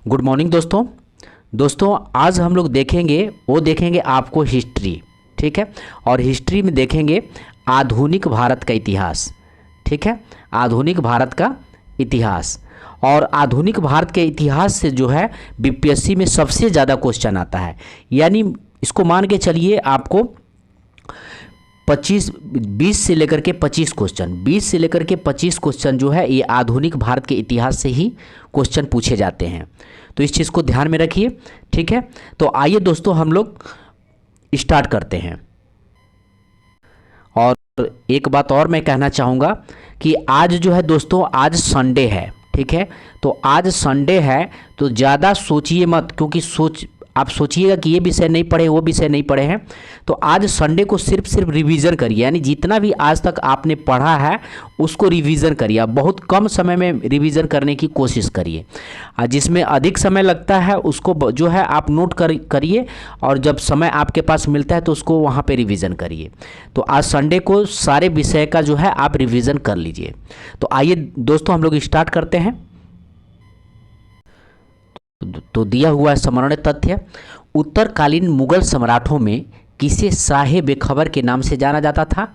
Good morning दोस्तों। आज हम लोग देखेंगे आपको हिस्ट्री, ठीक है। और हिस्ट्री में देखेंगे आधुनिक भारत का इतिहास, ठीक है। आधुनिक भारत का इतिहास, और आधुनिक भारत के इतिहास से जो है बीपीएससी में सबसे ज़्यादा क्वेश्चन आता है। यानी इसको मान के चलिए आपको 20 से लेकर के 25 क्वेश्चन जो है ये आधुनिक भारत के इतिहास से ही क्वेश्चन पूछे जाते हैं। तो इस चीज़ को ध्यान में रखिए, ठीक है। तो आइए दोस्तों हम लोग स्टार्ट करते हैं। और एक बात और मैं कहना चाहूँगा कि आज जो है दोस्तों, आज संडे है, ठीक है। तो आज संडे है तो ज़्यादा सोचिए मत, क्योंकि आप सोचिएगा कि ये विषय नहीं पढ़े, वो विषय नहीं पढ़े हैं। तो आज संडे को सिर्फ रिवीजन करिए, यानी जितना भी आज तक आपने पढ़ा है उसको रिवीजन करिए। आप बहुत कम समय में रिवीजन करने की कोशिश करिए, जिसमें अधिक समय लगता है उसको जो है आप नोट करिए, और जब समय आपके पास मिलता है तो उसको वहाँ पे रिवीजन करिए। तो आज संडे को सारे विषय का जो है आप रिवीजन कर लीजिए। तो आइए दोस्तों हम लोग स्टार्ट करते हैं। तो दिया हुआ है स्मरण तथ्य, उत्तरकालीन मुगल सम्राटों में किसे शाहे बेखबर के नाम से जाना जाता था?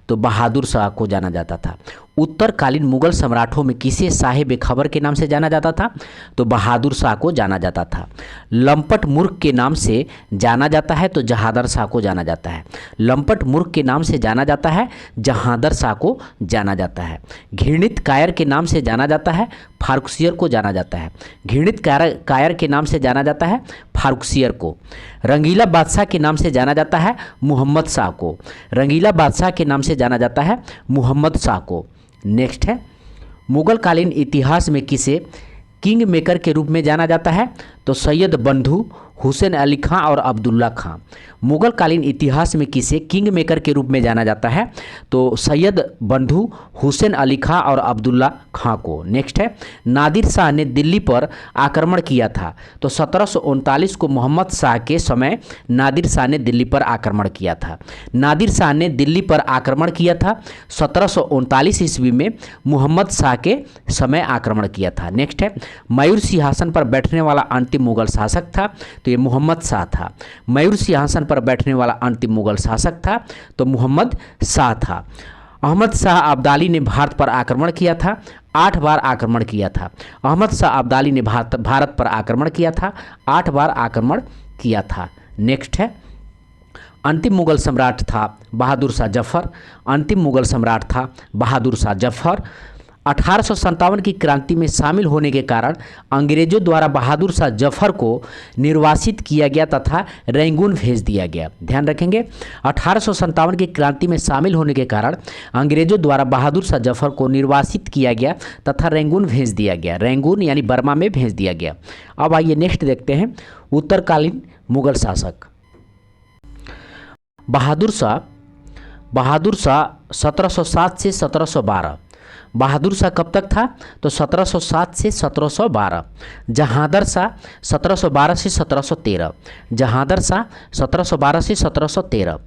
तो बहादुर शाह को जाना जाता था। उत्तरकालीन मुगल सम्राटों में किसे शाहे बेखबर के नाम से जाना जाता था? तो बहादुर शाह को जाना जाता था। लंपट मूर्ख के नाम से जाना जाता है तो जहादर शाह को जाना जाता है। लंपट मूर्ख के नाम से जाना जाता है, जहादर शाह को जाना जाता है। घृणित कायर के नाम से जाना जाता है, फारुखसियर को जाना जाता है। घृणित कायर के नाम से जाना जाता है फारुखसियर को। रंगीला बादशाह के नाम से जाना जाता है मोहम्मद शाह को। रंगीला बादशाह के नाम से जाना जाता है मोहम्मद शाह को। नेक्स्ट है, मुगल कालीन इतिहास में किसे किंग मेकर के रूप में जाना जाता है? तो सैयद बंधु, हुसैन अली खां और अब्दुल्ला खां। मुगल कालीन इतिहास में किसे किंग मेकर के रूप में जाना जाता है? तो सैयद बंधु, हुसैन अली खां और अब्दुल्ला खां को। नेक्स्ट है, नादिर शाह ने दिल्ली पर आक्रमण किया था। तो 1739 को मोहम्मद शाह के समय नादिर शाह ने दिल्ली पर आक्रमण किया था। नादिर शाह ने दिल्ली पर आक्रमण किया था 1739 ईस्वी में, मोहम्मद शाह के समय आक्रमण किया था। नेक्स्ट है, मयूर सिंहासन पर बैठने वाला अंतिम मुगल शासक था। तो ये मोहम्मद शाह था। मयूर सिंहासन पर बैठने वाला अंतिम मुगल शासक था तो मोहम्मद शाह था। अहमद शाह अब्दाली ने भारत पर आक्रमण किया था, 8 बार आक्रमण किया था। अहमद शाह अब्दाली ने भारत पर आक्रमण किया था, 8 बार आक्रमण किया था। नेक्स्ट है, अंतिम मुगल सम्राट था बहादुर शाह जफर। अंतिम मुगल सम्राट था बहादुर शाह जफर। 1857 की क्रांति में शामिल होने के कारण अंग्रेजों द्वारा बहादुर शाह जफर को निर्वासित किया गया तथा रंगून भेज दिया गया। ध्यान रखेंगे, 1857 की क्रांति में शामिल होने के कारण अंग्रेजों द्वारा बहादुर शाह जफर को निर्वासित किया गया तथा रंगून भेज दिया गया। रंगून यानी बर्मा में भेज दिया गया। अब आइए नेक्स्ट देखते हैं, उत्तरकालीन मुगल शासक। बहादुर शाह 1707 से 1712। बहादुर शाह कब तक था? तो 1707 से 1712। जहादर शाह 1712 से 1713। जहादर शाह 1712 से 1713।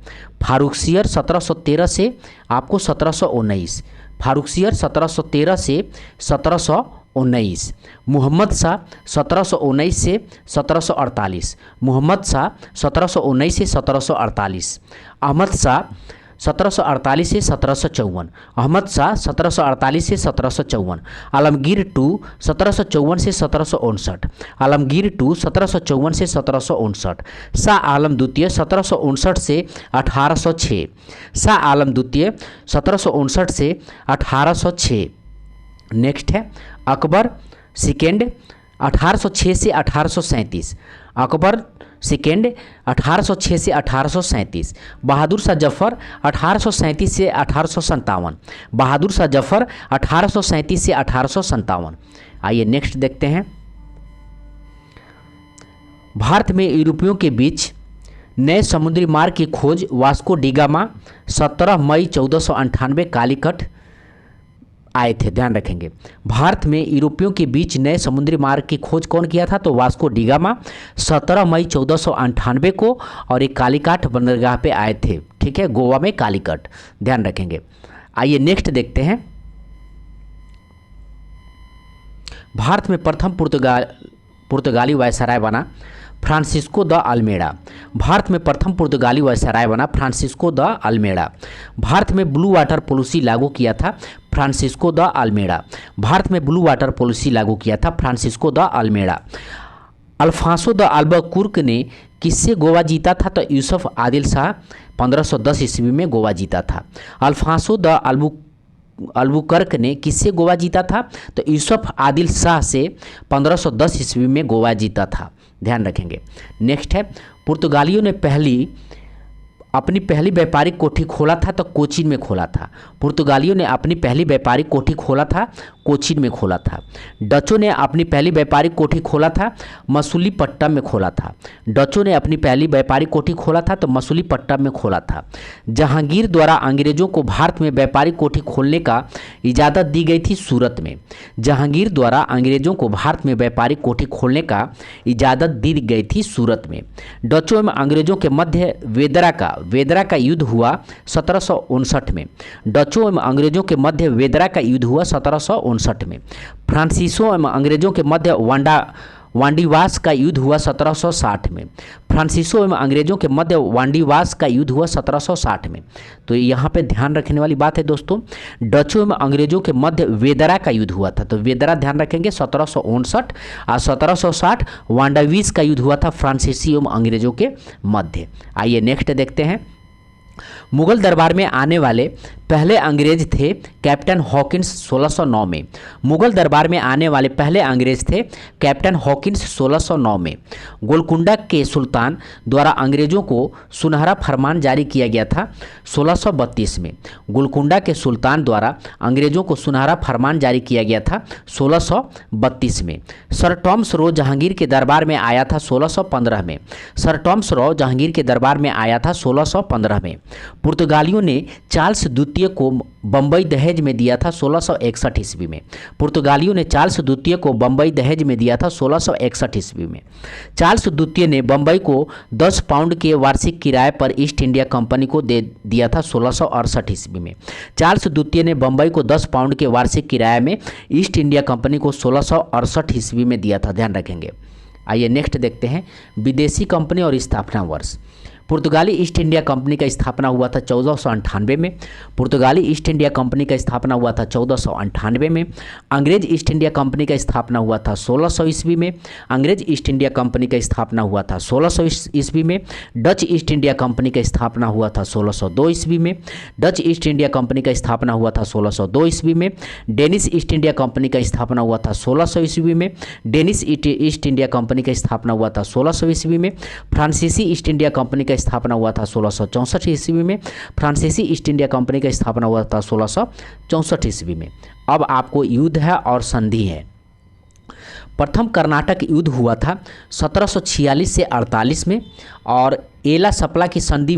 फारुखसियर 1713 से आपको 1719। फारुखसियर 1713 से 1719। मोहम्मद शाह 1719 से 1748। मोहम्मद शाह 1719 से 1748। अहमद शाह 1748 से 1754। अहमद शाह 1748 से 1754। आलमगीर टू 1754 से 1759। आलमगीर टू 1754 से 1759। शाह आलम द्वितीय 1759 से 1806। शाह आलम द्वितीय 1759 से 1806। नेक्स्ट है, अकबर सेकेंड 1806 से 1837। अकबर सेकेंड 1806 से 1837। बहादुर शाह जफर 1837 से 1857। बहादुर शाह जफर 1837 से 1857। आइए नेक्स्ट देखते हैं, भारत में यूरोपियों के बीच नए समुद्री मार्ग की खोज वास्को डिगामा 17 मई 1498 कालीकट आए थे। ध्यान रखेंगे, भारत में यूरोपियों के बीच नए समुद्री मार्ग की खोज कौन किया था? तो वास्को डिगामा 17 मई 1498 को, और एक कालीकट बंदरगाह पे आए थे, ठीक है, गोवा में कालीकट। ध्यान रखेंगे। आइए नेक्स्ट देखते हैं, भारत में प्रथम पुर्तगाली वायसराय बना फ्रांसिस्को द अल्मेडा। भारत में प्रथम पुर्तगाली वायसराय बना फ्रांसिस्को द अल्मेडा। भारत में ब्लू वाटर पॉलिसी लागू किया था फ्रांसिस्को द अल्मेडा। भारत में ब्लू वाटर पॉलिसी लागू किया था Francisco de Almeida. Alfonso de Albuquerque ने किससे गोवा जीता था? तो यूसुफ आदिल शाह 1510 ईस्वी में गोवा जीता था। अल्फांसो द अल्बुकर्क ने किससे गोवा जीता था? तो यूसुफ आदिल शाह से 1510 ईस्वी में गोवा जीता था, ध्यान रखेंगे। नेक्स्ट है, पुर्तगालियों ने अपनी पहली व्यापारिक कोठी खोला था तो कोचीन में खोला था। पुर्तगालियों ने अपनी पहली व्यापारिक कोठी खोला था कोचीन में खोला था। डचों ने अपनी पहली व्यापारिक कोठी खोला था मसूलीपट्टनम में खोला था। डचों ने अपनी पहली व्यापारिक कोठी खोला था तो मसूलीपट्टनम में खोला था। जहांगीर द्वारा अंग्रेजों को भारत में व्यापारिक कोठी खोलने का इजाज़त दी गई थी सूरत में। जहांगीर द्वारा अंग्रेजों को भारत में व्यापारिक कोठी खोलने का इजाज़त दी गई थी सूरत में। डचों एवं अंग्रेजों के मध्य वेदरा का युद्ध हुआ 1759 में। डचों एवं अंग्रेजों के मध्य वेदरा का युद्ध हुआ 1759 में। फ्रांसीसियों एवं अंग्रेजों के मध्य वांडीवास का युद्ध हुआ 1760 में। फ्रांसीसियों एवं अंग्रेजों के मध्य वांडीवास का युद्ध हुआ 1760 में। तो यहाँ पे ध्यान रखने वाली बात है दोस्तों, डचों एवं अंग्रेजों के मध्य वेदरा का युद्ध हुआ था, तो वेदरा ध्यान रखेंगे 1759 और 1760 वांडीवास का युद्ध हुआ था फ्रांसीसी एवं अंग्रेजों के मध्य। आइए नेक्स्ट देखते हैं। मुगल दरबार में आने वाले पहले अंग्रेज थे कैप्टन हॉकिंस 1609 में। मुगल दरबार में आने वाले पहले अंग्रेज थे कैप्टन हॉकिंस 1609 में। गोलकुंडा के सुल्तान द्वारा अंग्रेजों को सुनहरा फरमान जारी किया गया था 1632 में। गोलकुंडा के सुल्तान द्वारा अंग्रेजों को सुनहरा फरमान जारी किया गया था 1632 में। सर टॉमस रो जहांगीर के दरबार में आया था 1615 में। सर टॉमस रो जहांगीर के दरबार में आया था 1615 में। पुर्तगालियों ने चार्ल्स द्वितीय को बम्बई दहेज में दिया था 1661 ईस्वी में। पुर्तगालियों ने चार्ल्स द्वितीय को बम्बई दहेज में दिया था 1661 ईस्वी में। चार्ल्स द्वितीय ने बम्बई को 10 पाउंड के वार्षिक किराए पर ईस्ट इंडिया कंपनी को दे दिया था 1668 ईस्वी में। चार्ल्स द्वितीय ने बम्बई को 10 पाउंड के वार्षिक किराए में ईस्ट इंडिया कंपनी को 1668 ईस्वी में दिया था, ध्यान रखेंगे। आइए नेक्स्ट देखते हैं विदेशी कंपनी और स्थापना वर्ष। पुर्तगाली ईस्ट इंडिया कंपनी का स्थापना हुआ था 1498 में। पुर्तगाली ईस्ट इंडिया कंपनी का स्थापना हुआ था 1498 में। अंग्रेज ईस्ट इंडिया कंपनी का स्थापना हुआ था 1600 ईस्वी में। अंग्रेज ईस्ट इंडिया कंपनी का स्थापना हुआ था 1600 ईस्वी में। डच ईस्ट इंडिया कंपनी का स्थापना हुआ था 1602 ईस्वी में। डच ईस्ट इंडिया कंपनी का स्थापना हुआ था 1602 ईस्वी में। डेनिश ईस्ट इंडिया कंपनी का स्थापना हुआ था 1600 ईस्वी में। डेनिश ईस्ट इंडिया कंपनी का स्थापना हुआ था 1600 ईस्वी में। फ्रांसीसी ईस्ट इंडिया कंपनी का स्थापना हुआ था 1664 ईस्वी में। फ्रांसीसी ईस्ट इंडिया कंपनी का स्थापना हुआ था 1664 ईस्वी में। अब आपको युद्ध है और संधि है। प्रथम कर्नाटक युद्ध हुआ था 1746 से 48 में और एला सप्ला की संधि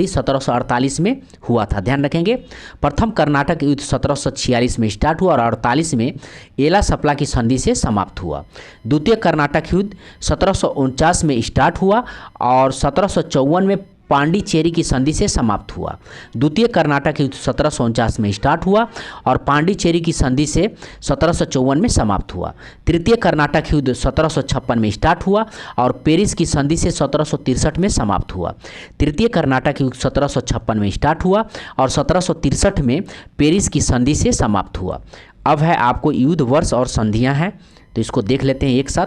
1748 में हुआ था, ध्यान रखेंगे। प्रथम कर्नाटक युद्ध 1746 में स्टार्ट हुआ और 48 में एला सप्ला की संधि से समाप्त हुआ। द्वितीय कर्नाटक युद्ध 1749 में स्टार्ट हुआ और 1754 में पांडिचेरी की संधि से समाप्त हुआ। द्वितीय कर्नाटक युद्ध 1749 में स्टार्ट हुआ और पांडिचेरी की संधि से 1754 में समाप्त हुआ। तृतीय कर्नाटक युद्ध 1756 में स्टार्ट हुआ और पेरिस की संधि से 1763 में समाप्त हुआ। तृतीय कर्नाटक युद्ध 1756 में स्टार्ट हुआ और 1763 में पेरिस की संधि से समाप्त हुआ। अब है आपको युद्ध वर्ष और संधियां हैं, तो इसको देख लेते हैं एक साथ।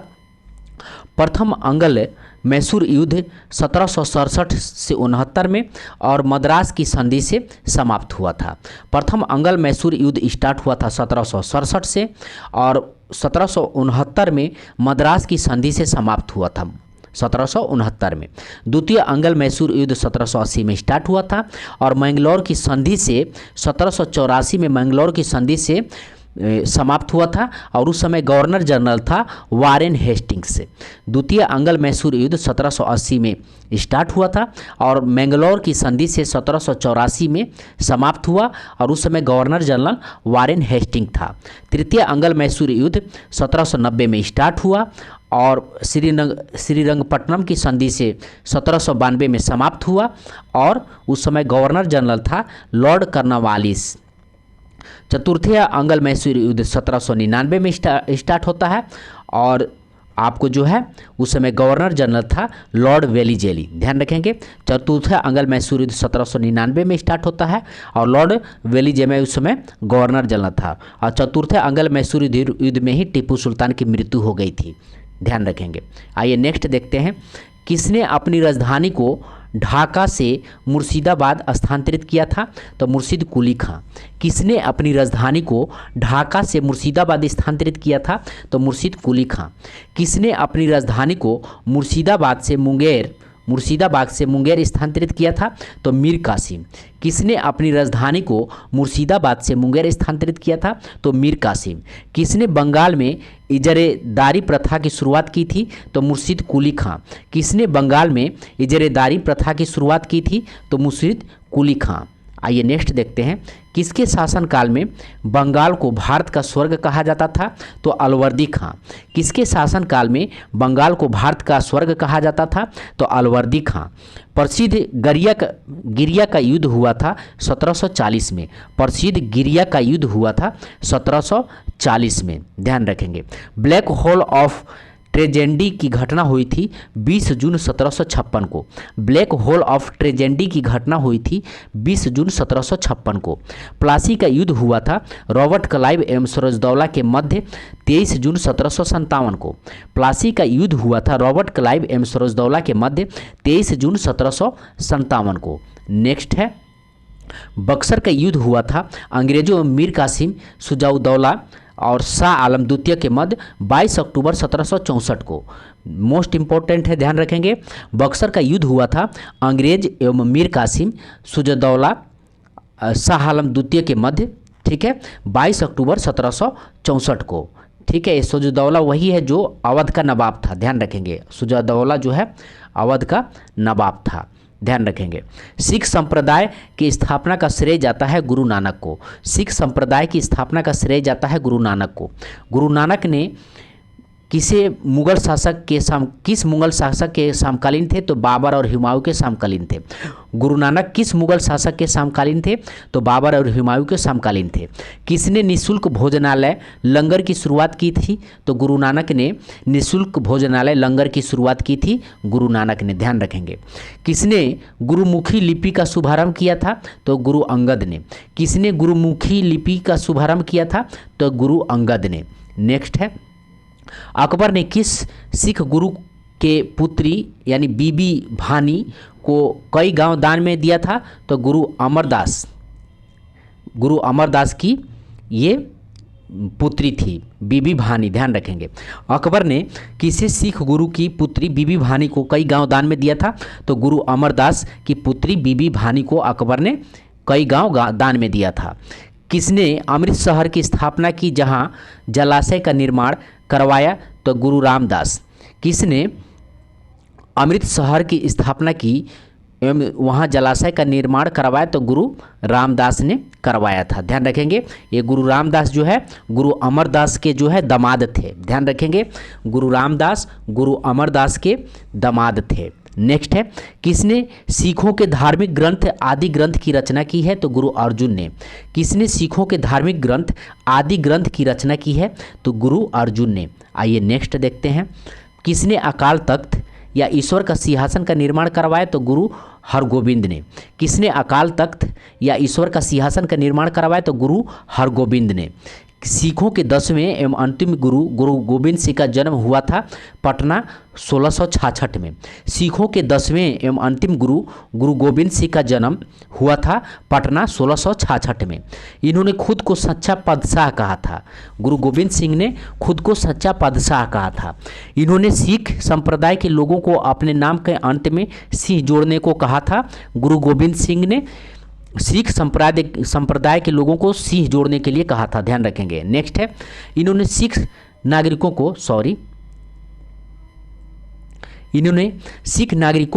प्रथम अंगल मैसूर युद्ध 1767 से 69 में और मद्रास की संधि से समाप्त हुआ था। प्रथम अंगल मैसूर युद्ध स्टार्ट हुआ था 1767 से और 1769 में मद्रास की संधि से समाप्त हुआ था 1769 में। द्वितीय अंगल मैसूर युद्ध 1780 में स्टार्ट हुआ था और मैंगलोर की संधि से 1784 में मैंगलोर की संधि से समाप्त हुआ था और उस समय गवर्नर जनरल था वारेन हेस्टिंग्स। द्वितीय अंगल मैसूर युद्ध 1780 में स्टार्ट हुआ था और मैंगलोर की संधि से 1784 में समाप्त हुआ और उस समय गवर्नर जनरल वारेन हेस्टिंग था। तृतीय अंगल मैसूर युद्ध 1790 में स्टार्ट हुआ और श्रीरंगपट्टनम की संधि से 1792 में समाप्त हुआ और उस समय गवर्नर जनरल था लॉर्ड कॉर्नवालिस। चतुर्थीय अंगल मैसूर युद्ध 1799 में स्टार्ट होता है और आपको जो है उस समय गवर्नर जनरल था लॉर्ड वेलीजेली, ध्यान रखेंगे। चतुर्थ अंग्ल मैसूर युद्ध 1799 में स्टार्ट होता है और लॉर्ड वेलीजेली उस समय गवर्नर जनरल था, और चतुर्थ अंग्ल मैसूर युद्ध में ही टीपू सुल्तान की मृत्यु हो गई थी, ध्यान रखेंगे। आइए नेक्स्ट देखते हैं, किसने अपनी राजधानी को ढाका से मुर्शिदाबाद स्थानांतरित किया था? तो मुर्शिद कुली खां। किसने अपनी राजधानी को ढाका से मुर्शिदाबाद स्थानांतरित किया था? तो मुर्शिद कुली खां। किसने अपनी राजधानी को मुर्शिदाबाद से मुंगेर स्थानांतरित किया था? तो मीर कासिम। किसने अपनी राजधानी को मुर्शिदाबाद से मुंगेर स्थानांतरित किया था? तो मीर कासिम। किसने बंगाल में इजरेदारी प्रथा की शुरुआत की थी? तो मुर्शिद कुली खां। किसने बंगाल में इजरेदारी प्रथा की शुरुआत की थी? तो मुर्शिद कुली खां। आइए नेक्स्ट देखते हैं, किसके शासनकाल में बंगाल को भारत का स्वर्ग कहा जाता था? तो अलवर्दी खां। किसके शासनकाल में बंगाल को भारत का स्वर्ग कहा जाता था? तो अलवर्दी खां। प्रसिद्ध गिरिया का युद्ध हुआ था 1740 में। प्रसिद्ध गिरिया का युद्ध हुआ था 1740 में, ध्यान रखेंगे। ब्लैक होल ऑफ ट्रेजेडी की घटना हुई थी 20 जून 1756 को। ब्लैक होल ऑफ ट्रेजेडी की घटना हुई थी 20 जून 1756 को। प्लासी का युद्ध हुआ था रॉबर्ट क्लाइव एवं सिराजउद्दौला के मध्य 23 जून 1757 को। प्लासी का युद्ध हुआ था रॉबर्ट क्लाइव एवं सिराजउद्दौला के मध्य 23 जून 1757 को। नेक्स्ट है, बक्सर का युद्ध हुआ था अंग्रेजों एवं मीर कासिम, सिराजउद्दौला और शाह आलम द्वितीय के मध्य 22 अक्टूबर 1764 को। मोस्ट इंपॉर्टेंट है, ध्यान रखेंगे। बक्सर का युद्ध हुआ था अंग्रेज एवं मीर कासिम, सिराजउद्दौला, शाह आलम द्वितीय के मध्य, ठीक है, 22 अक्टूबर 1764 को। ठीक है, सिराजउद्दौला वही है जो अवध का नवाब था, ध्यान रखेंगे। सिराजउद्दौला जो है अवध का नवाब था, ध्यान रखेंगे। सिख संप्रदाय की स्थापना का श्रेय जाता है गुरु नानक को। सिख संप्रदाय की स्थापना का श्रेय जाता है गुरु नानक को। गुरु नानक ने किस मुगल शासक के समकालीन थे? तो बाबर और हुमायूं के समकालीन थे। गुरु नानक किस मुगल शासक के समकालीन थे? तो बाबर और हुमायूं के समकालीन थे। किसने निःशुल्क भोजनालय लंगर की शुरुआत की थी? तो गुरु नानक ने निःशुल्क भोजनालय लंगर की शुरुआत की थी, गुरु नानक ने, ध्यान रखेंगे। किसने गुरुमुखी लिपि का शुभारंभ किया था? तो गुरु अंगद ने। किसने गुरुमुखी लिपि का शुभारंभ किया था? तो गुरु अंगद ने। नेक्स्ट है, अकबर ने किस सिख गुरु के पुत्री यानी बीबी भानी को कई गांव दान में दिया था? तो गुरु अमरदास की ये पुत्री थी बीबी भानी, ध्यान रखेंगे। अकबर ने किसी सिख गुरु की पुत्री बीबी भानी को कई गांव दान में दिया था? तो गुरु अमरदास की पुत्री बीबी भानी को अकबर ने कई गांव दान में दिया था। किसने अमृत शहर की स्थापना की जहां जलाशय का निर्माण करवाया? तो गुरु रामदास। किसने अमृत शहर की स्थापना की एवं वहाँ जलाशय का निर्माण करवाया? तो गुरु रामदास ने करवाया था, ध्यान रखेंगे। ये गुरु रामदास जो है गुरु अमरदास के जो है दामाद थे, ध्यान रखेंगे। गुरु रामदास गुरु अमरदास के दामाद थे। नेक्स्ट है, किसने सिखों के धार्मिक ग्रंथ आदि ग्रंथ की रचना की है? तो गुरु अर्जुन ने। किसने सिखों के धार्मिक ग्रंथ आदि ग्रंथ की रचना की है? तो गुरु अर्जुन ने। आइए नेक्स्ट देखते हैं, किसने अकाल तख्त या ईश्वर का सिंहासन का निर्माण करवाया? तो गुरु हरगोविंद ने। किसने अकाल तख्त या ईश्वर का सिंहासन का निर्माण करवाया? तो गुरु हरगोविंद ने। सिखों के 10वें एवं अंतिम गुरु गोबिंद सिंह का जन्म हुआ था पटना 1666 में। सिखों के 10वें एवं अंतिम गुरु गोबिंद सिंह का जन्म हुआ था पटना 1666 में। इन्होंने खुद को सच्चा बादशाह कहा था। गुरु गोबिंद सिंह ने खुद को सच्चा बादशाह कहा था। इन्होंने सिख संप्रदाय के लोगों को अपने नाम के अंत में सिंह जोड़ने को कहा था। गुरु गोबिंद सिंह ने सिख संप्रदाय के लोगों को सिंह जोड़ने के लिए कहा था, ध्यान रखेंगे। नेक्स्ट है, इन्होंने सिख नागरिकों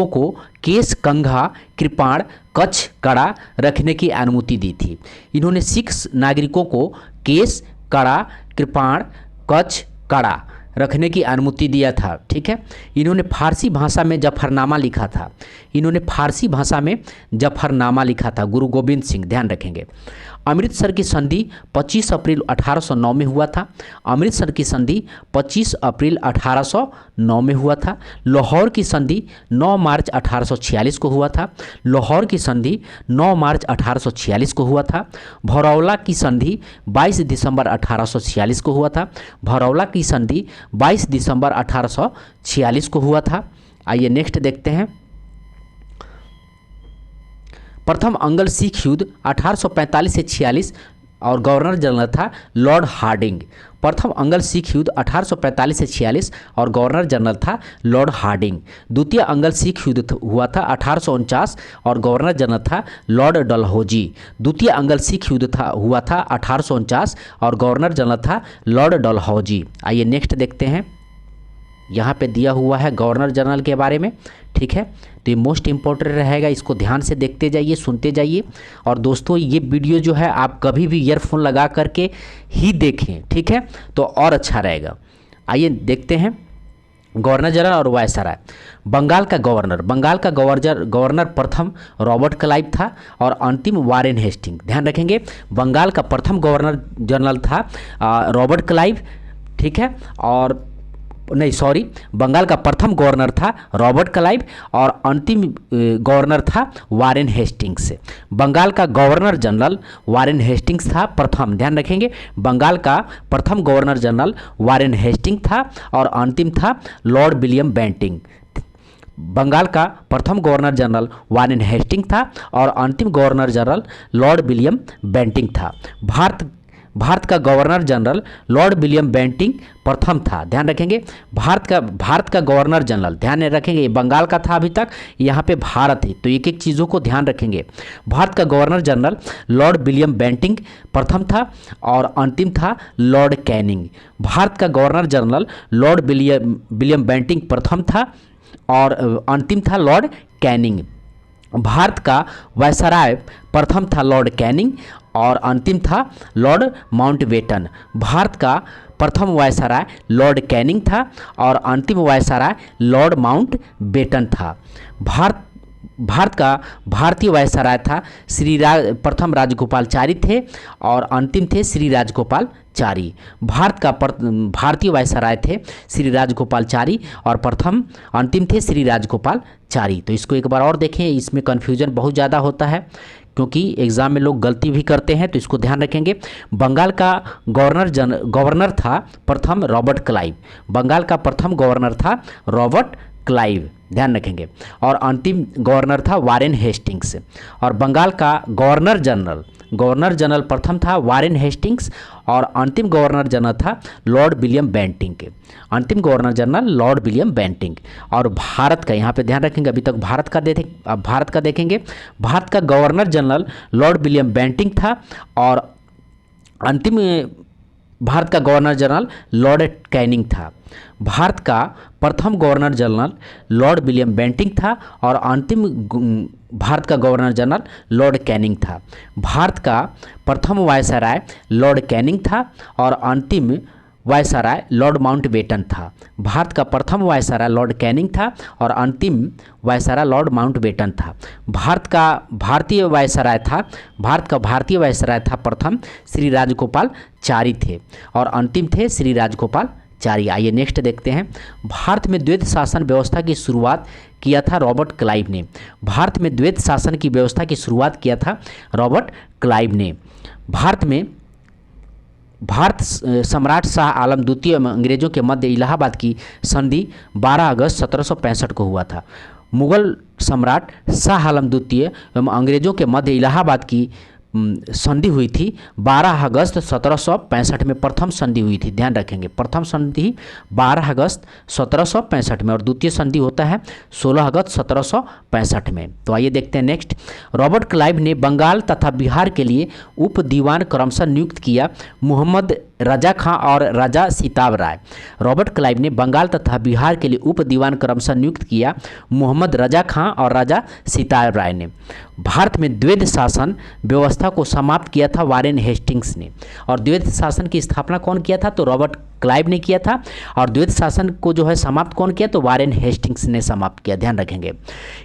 को केश, कंघा, कृपाण, कच्छ, कड़ा रखने की अनुमति दी थी। इन्होंने सिख नागरिकों को केश, कड़ा, कृपाण, कच्छ, कड़ा रखने की अनुमति दिया था, ठीक है। इन्होंने फारसी भाषा में जफरनामा लिखा था। गुरु गोबिंद सिंह, ध्यान रखेंगे। अमृतसर की संधि 25 अप्रैल 1809 में हुआ था। अमृतसर की संधि 25 अप्रैल 1809 में हुआ था। लाहौर की संधि 9 मार्च 1846 को हुआ था। लाहौर की संधि 9 मार्च 1846 को हुआ था। भरौला की संधि 22 दिसंबर 1846 को हुआ था। भरौला की संधि 22 दिसंबर 1846 को हुआ था। आइए नेक्स्ट देखते हैं। प्रथम अंग्ल सिख युद्ध 1845 से 46 और गवर्नर जनरल था लॉर्ड हार्डिंग। प्रथम अंग्ल सिख युद्ध 1845 से 46 और गवर्नर जनरल था लॉर्ड हार्डिंग। द्वितीय अंग्ल सिख युद्ध हुआ था 1849 और गवर्नर जनरल था लॉर्ड डलहौजी। द्वितीय अंग्ल सिख युद्ध हुआ था 1849 और गवर्नर जनरल था लॉर्ड डलहौजी। आइए नेक्स्ट देखते हैं। यहाँ पे दिया हुआ है गवर्नर जनरल के बारे में, ठीक है। तो ये मोस्ट इम्पोर्टेंट रहेगा, इसको ध्यान से देखते जाइए, सुनते जाइए। और दोस्तों ये वीडियो जो है आप कभी भी ईयरफोन लगा करके ही देखें, ठीक है, तो और अच्छा रहेगा। आइए देखते हैं गवर्नर जनरल और वायसराय। बंगाल का गवर्नर प्रथम रॉबर्ट क्लाइव था और अंतिम वारेन हेस्टिंग। ध्यान रखेंगे, बंगाल का प्रथम गवर्नर जनरल था रॉबर्ट क्लाइव, ठीक है, और नहीं सॉरी, बंगाल का प्रथम गवर्नर था रॉबर्ट क्लाइव और अंतिम गवर्नर था वारेन हेस्टिंग्स। बंगाल का गवर्नर जनरल वारेन हेस्टिंग्स था प्रथम। ध्यान रखेंगे, बंगाल का प्रथम गवर्नर जनरल वारेन हेस्टिंग था और अंतिम था लॉर्ड विलियम बेंटिंग। बंगाल का प्रथम गवर्नर जनरल वारेन हेस्टिंग था और अंतिम governor general Lord William Bentinck था। भारत का governor general Lord William Bentinck प्रथम था। ध्यान रखेंगे, भारत का गवर्नर जनरल, ध्यान रखेंगे ये बंगाल का था अभी तक, यहाँ पे भारत है, तो एक एक चीज़ों को ध्यान रखेंगे। भारत का governor general Lord William Bentinck प्रथम था और अंतिम था लॉर्ड कैनिंग। भारत का governor general Lord William Bentinck प्रथम था और अंतिम था लॉर्ड कैनिंग। भारत का वायसराय प्रथम था लॉर्ड कैनिंग और अंतिम था लॉर्ड माउंटबेटन। भारत का प्रथम वायसराय लॉर्ड कैनिंग था और अंतिम वायसराय लॉर्ड माउंटबेटन था। भारत का भारतीय वायसराय था प्रथम राजगोपालचारी थे और अंतिम थे श्री राजगोपालचारी। भारत का भारतीय वायसराय थे श्री राजगोपालचारी और अंतिम थे श्री राजगोपालचारी। तो इसको एक बार और देखें, इसमें कन्फ्यूजन बहुत ज़्यादा होता है क्योंकि एग्ज़ाम में लोग गलती भी करते हैं, तो इसको ध्यान रखेंगे। बंगाल का गवर्नर था प्रथम रॉबर्ट क्लाइव। बंगाल का प्रथम गवर्नर था रॉबर्ट क्लाइव, ध्यान रखेंगे, और अंतिम गवर्नर था वारेन हेस्टिंग्स। और बंगाल का गवर्नर जनरल प्रथम था वारेन हेस्टिंग्स और अंतिम गवर्नर जनरल था लॉर्ड विलियम बेंटिंग। अंतिम governor general Lord William Bentinck. और भारत का यहाँ पे ध्यान रखेंगे, अभी तक भारत का देखेंगे। भारत का governor general Lord William Bentinck था और अंतिम भारत का गवर्नर जनरल लॉर्ड कैनिंग था। भारत का प्रथम governor general Lord William Bentinck था और अंतिम भारत का गवर्नर जनरल लॉर्ड कैनिंग था। भारत का प्रथम वायसराय लॉर्ड कैनिंग था और अंतिम वायसराय लॉर्ड माउंटबेटन था। भारत का प्रथम वायसराय लॉर्ड कैनिंग था और अंतिम वायसराय लॉर्ड माउंटबेटन था। भारत का भारतीय वायसराय था प्रथम श्री राजगोपालचारी थे और अंतिम थे श्री राजगोपालचारी। आइए नेक्स्ट देखते हैं। भारत में द्वैध शासन व्यवस्था की शुरुआत किया था रॉबर्ट क्लाइव ने। भारत में द्वैध शासन की व्यवस्था की शुरुआत किया था रॉबर्ट क्लाइव ने। भारत सम्राट शाह आलम द्वितीय अंग्रेजों के मध्य इलाहाबाद की संधि 12 अगस्त 1765 को हुआ था। मुगल सम्राट शाह आलम द्वितीय एवं अंग्रेजों के मध्य इलाहाबाद की संधि हुई थी 12 अगस्त 1765 में। प्रथम संधि हुई थी, ध्यान रखेंगे, प्रथम संधि 12 अगस्त 1765 में और द्वितीय संधि होता है 16 अगस्त 1765 में। तो आइए देखते हैं नेक्स्ट। रॉबर्ट क्लाइव ने बंगाल तथा बिहार के लिए उप दीवान क्रमशः नियुक्त किया। मोहम्मद रजा खां और राजा सिताब राय। रॉबर्ट क्लाइव ने बंगाल तथा बिहार के लिए उप दीवान क्रमशः नियुक्त किया मोहम्मद रजा खां और राजा सिताब राय ने। भारत में द्वैध शासन व्यवस्था को समाप्त किया था वारेन हेस्टिंग्स ने। और द्वैध शासन की स्थापना कौन किया था? तो रॉबर्ट क्लाइव ने किया था। और द्वैध शासन को जो है समाप्त कौन किया? तो वारेन हेस्टिंग्स ने समाप्त किया, ध्यान रखेंगे।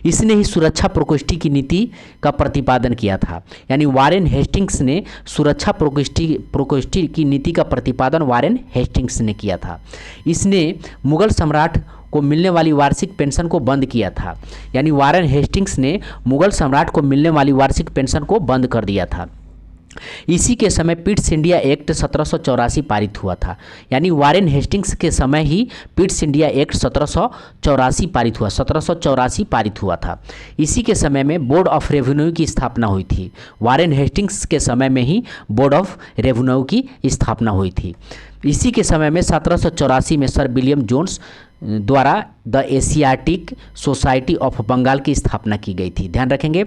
इसने ही सुरक्षा प्रकोष्ठी की नीति का प्रतिपादन किया था। यानी वारेन हेस्टिंग्स ने सुरक्षा प्रकोष्ठी की नीति का प्रतिपादन वारेन हेस्टिंग्स ने किया था। इसने मुगल सम्राट को मिलने वाली वार्षिक पेंशन को बंद किया था। यानी वारेन हेस्टिंग्स ने मुगल सम्राट को मिलने वाली वार्षिक पेंशन को बंद कर दिया था। इसी के समय पिट्स इंडिया एक्ट 1784 पारित हुआ था। यानी वारेन हेस्टिंग्स के समय ही पिट्स इंडिया एक्ट 1784 पारित हुआ था। इसी के समय में बोर्ड ऑफ रेवेन्यू की स्थापना हुई थी। वारेन हेस्टिंग्स के समय में ही बोर्ड ऑफ रेवेन्यू की स्थापना हुई थी। इसी के समय में 1784 में सर विलियम जोन्स द्वारा the Asiatic Society of Bengal की स्थापना की गई थी, ध्यान रखेंगे।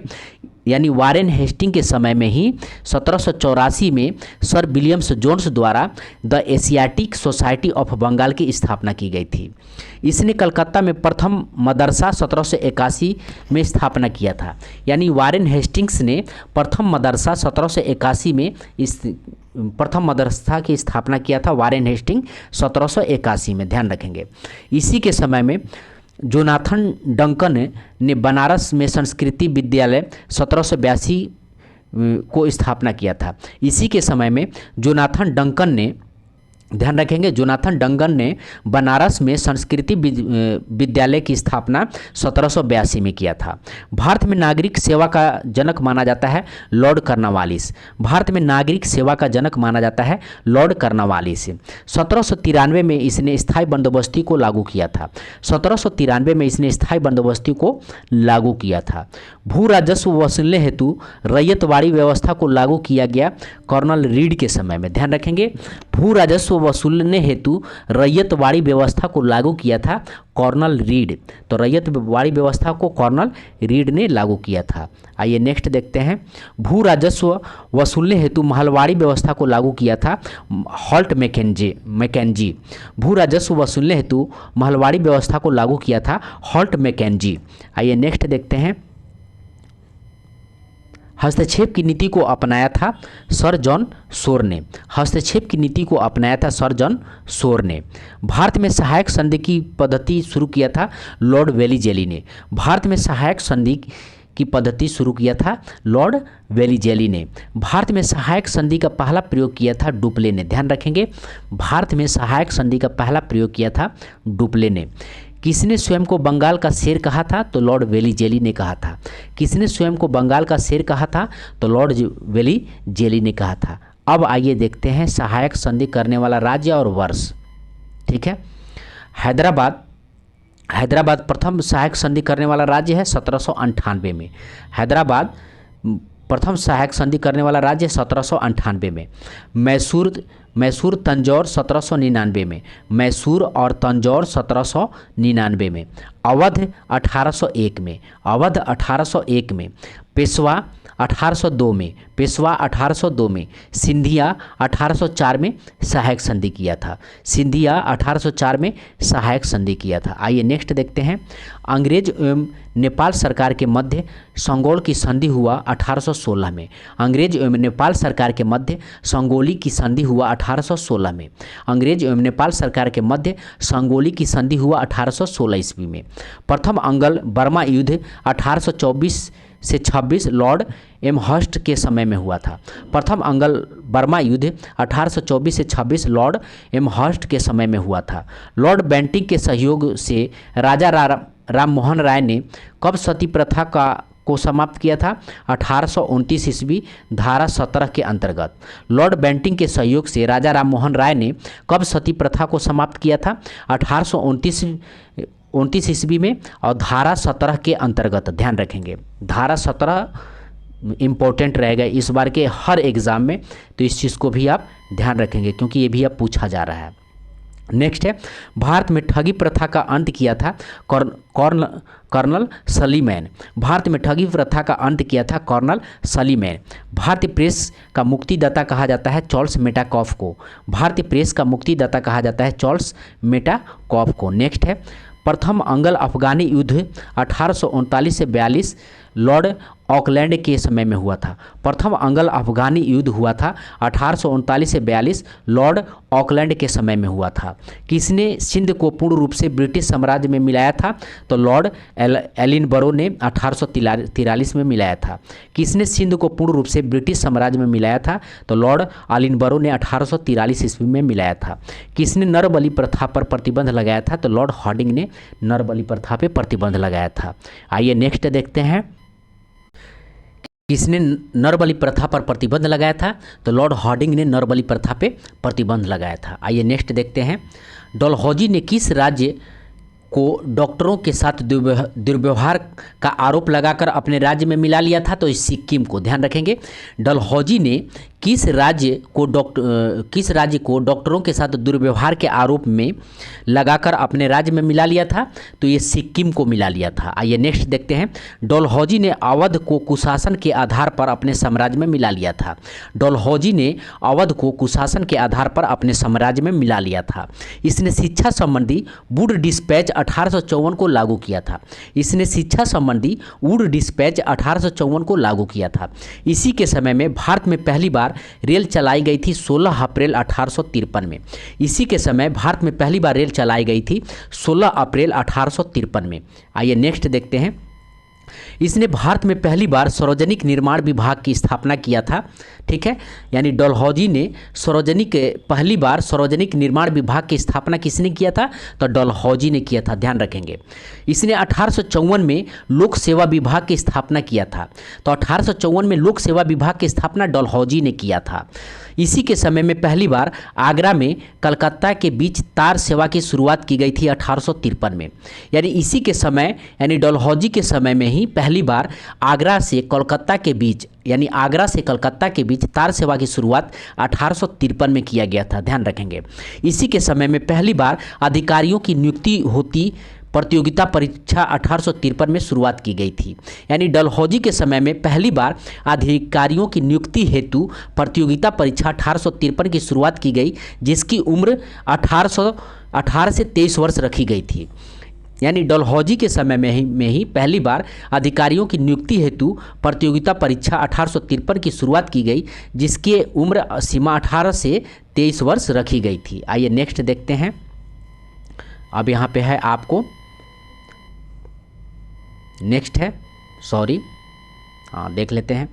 यानी वारेन हेस्टिंग के समय में ही 1784 में सर विलियम्स जोन्स द्वारा the Asiatic Society of Bengal की स्थापना की गई थी। इसने कलकत्ता में प्रथम मदरसा 1781 में स्थापना किया था। यानी वारेन हेस्टिंग्स ने प्रथम मदरसा 1781 में प्रथम मदरसा की स्थापना किया था वारेन हेस्टिंग 1781 में, ध्यान रखेंगे। इसी के समय में जोनाथन डंकन ने बनारस में संस्कृति विद्यालय 1782 को स्थापना किया था। इसी के समय में जोनाथन डंकन ने, ध्यान रखेंगे, जोनाथन डंकन ने बनारस में संस्कृति विद्यालय की स्थापना 1782 में किया था। भारत में नागरिक सेवा का जनक माना जाता है लॉर्ड कॉर्नवालिस। भारत में नागरिक सेवा का जनक माना जाता है लॉर्ड कॉर्नवालिस। 1793 में इसने स्थायी बंदोबस्ती को लागू किया था। 1793 में इसने स्थायी बंदोबस्ती को लागू किया था। भू राजस्व वसूलने हेतु रैयतवाड़ी व्यवस्था को लागू किया गया कर्नल रीड के समय में, ध्यान रखेंगे। भू राजस्व वसूलने हेतु रैयतवाड़ी व्यवस्था को लागू किया था कर्नल रीड। तो रैयतवाड़ी व्यवस्था को कर्नल रीड ने लागू किया था। आइए नेक्स्ट देखते हैं। भू राजस्व वसूलने हेतु महलवाड़ी व्यवस्था को लागू किया था हॉल्ट मैकेंजी। भू राजस्व वसूलने हेतु महलवाड़ी व्यवस्था को लागू किया था हॉल्ट मैकेंजी। आइए नेक्स्ट देखते हैं। हस्तक्षेप की नीति को अपनाया था सर जॉन शोर ने। हस्तक्षेप की नीति को अपनाया था सर जॉन शोर ने। भारत में सहायक संधि की पद्धति शुरू किया था लॉर्ड वेलीजेली ने। भारत में सहायक संधि की पद्धति शुरू किया था लॉर्ड वेलीजेली ने। भारत में सहायक संधि का पहला प्रयोग किया था डुप्ले ने, ध्यान रखेंगे। भारत में सहायक संधि का पहला प्रयोग किया था डुप्ले ने। किसने स्वयं को बंगाल का शेर कहा था? तो लॉर्ड वेलीजेली ने कहा था। किसने स्वयं को बंगाल का शेर कहा था? तो लॉर्ड वेलीजेली ने कहा था। अब आइए देखते हैं सहायक संधि करने वाला राज्य और वर्ष, ठीक है। हैदराबाद प्रथम सहायक संधि करने वाला राज्य है 1798 में। हैदराबाद प्रथम सहायक संधि करने वाला राज्य 1798 में। मैसूर तंजौर 1799 में। मैसूर और तंजौर 1799 में। अवध 1801 में। अवध 1801 में। पेशवा 1802 में। पेशवा 1802 में। सिंधिया 1804 में सहायक संधि किया था। सिंधिया 1804 में सहायक संधि किया था। आइए नेक्स्ट देखते हैं। अंग्रेज एवं नेपाल सरकार के मध्य संगोल की संधि हुआ 1816 में। अंग्रेज एवं नेपाल सरकार के मध्य संगोली की संधि हुआ 1816 में। अंग्रेज एवं नेपाल सरकार के मध्य संगोली की संधि हुआ 1816 ईस्वी में। प्रथम अंगल बर्मा युद्ध 1824 से 26 लॉर्ड एमहर्स्ट के समय में हुआ था। प्रथम अंगल बर्मा युद्ध 1824 से 26 लॉर्ड एमहर्स्ट के समय में हुआ था। लॉर्ड बेंटिंक के सहयोग से राजा राम मोहन राय ने कब सती प्रथा को समाप्त किया था? 1829 ईस्वी धारा 17 के अंतर्गत। लॉर्ड बेंटिंक के सहयोग से राजा राम मोहन राय ने कब सती प्रथा को समाप्त किया था? 1829 ईस्वी में और धारा 17 के अंतर्गत, ध्यान रखेंगे। धारा 17 इम्पोर्टेंट रहेगा इस बार के हर एग्ज़ाम में, तो इस चीज़ को भी आप ध्यान रखेंगे क्योंकि ये भी अब पूछा जा रहा है। नेक्स्ट है, भारत में ठगी प्रथा का अंत किया था कर्नल सलीमैन। भारत में ठगी प्रथा का अंत किया था कर्नल सलीमैन। भारतीय प्रेस का मुक्तिदाता कहा जाता है चार्ल्स मेटाकॉफ को। भारतीय प्रेस का मुक्तिदाता कहा जाता है चार्ल्स मेटाकॉफ को। नेक्स्ट है, प्रथम अंगल अफगानी युद्ध 1839 से 42 लॉर्ड ऑकलैंड के समय में हुआ था। प्रथम अंगल अफगानी युद्ध हुआ था 1839 से 42 लॉर्ड ऑकलैंड के समय में हुआ था। किसने सिंध को पूर्ण रूप से ब्रिटिश साम्राज्य में मिलाया था? तो लॉर्ड एलिनबरो ने 1843 में मिलाया था। किसने सिंध को पूर्ण रूप से ब्रिटिश साम्राज्य में मिलाया था? तो लॉर्ड एलिनबरो ने 1843 ईस्वी में मिलाया था। किसने नरबलि प्रथा पर प्रतिबंध लगाया था? तो लॉर्ड हार्डिंग ने नरबलि प्रथा पर प्रतिबंध लगाया था। आइए नेक्स्ट देखते हैं, किसने नरबलि प्रथा पर प्रतिबंध लगाया था? तो लॉर्ड हार्डिंग ने नरबलि प्रथा पे प्रतिबंध लगाया था। आइए नेक्स्ट देखते हैं, डलहौजी ने किस राज्य को डॉक्टरों के साथ दुर्व्यवहार का आरोप लगाकर अपने राज्य में मिला लिया था? तो इस सिक्किम को। ध्यान रखेंगे, डलहौजी ने किस राज्य को डॉक्टरों के साथ दुर्व्यवहार के आरोप में लगाकर अपने राज्य में मिला लिया था? तो ये सिक्किम को मिला लिया था। आइए नेक्स्ट देखते हैं, डलहौजी ने अवध को कुशासन के आधार पर अपने साम्राज्य में मिला लिया था। डलहौजी ने अवध को कुशासन के आधार पर अपने साम्राज्य में मिला लिया था। इसने शिक्षा संबंधी वुड डिस्पैच 1854 को लागू किया था। इसने शिक्षा संबंधी वुड डिस्पैच 1854 को लागू किया था। इसी के समय में भारत में पहली बार रेल चलाई गई थी 16 अप्रैल 1853 में। इसी के समय भारत में पहली बार रेल चलाई गई थी 16 अप्रैल 1853 में। आइए नेक्स्ट देखते हैं, इसने भारत में पहली बार सार्वजनिक निर्माण विभाग की स्थापना किया था। ठीक है, यानी डलहौजी ने पहली बार सार्वजनिक निर्माण विभाग की स्थापना किसने किया था? तो डलहौजी ने किया था। ध्यान रखेंगे, इसने 1854 में लोक सेवा विभाग की स्थापना किया था। तो 1854 में लोक सेवा विभाग की स्थापना डलहौजी ने किया था। इसी के समय में पहली बार आगरा में कलकत्ता के बीच तार सेवा की शुरुआत की गई थी 1853 में। यानी इसी के समय, यानी डलहौजी के समय में ही पहली बार आगरा से कलकत्ता के बीच तार सेवा की शुरुआत 1853 में किया गया था। ध्यान रखेंगे, इसी के समय में पहली बार अधिकारियों की नियुक्ति होती प्रतियोगिता परीक्षा 1853 में शुरुआत की गई थी। यानी डलहौजी के समय में पहली बार अधिकारियों की नियुक्ति हेतु प्रतियोगिता परीक्षा 1853 की शुरुआत की गई, जिसकी उम्र 18 से 23 वर्ष रखी गई थी। यानी डलहौजी के समय में ही पहली बार अधिकारियों की नियुक्ति हेतु प्रतियोगिता परीक्षा 1853 की शुरुआत की गई, जिसकी उम्र सीमा 18 से 23 वर्ष रखी गई थी। आइए नेक्स्ट देखते हैं, अब यहाँ पे है आपको नेक्स्ट है, सॉरी, देख लेते हैं,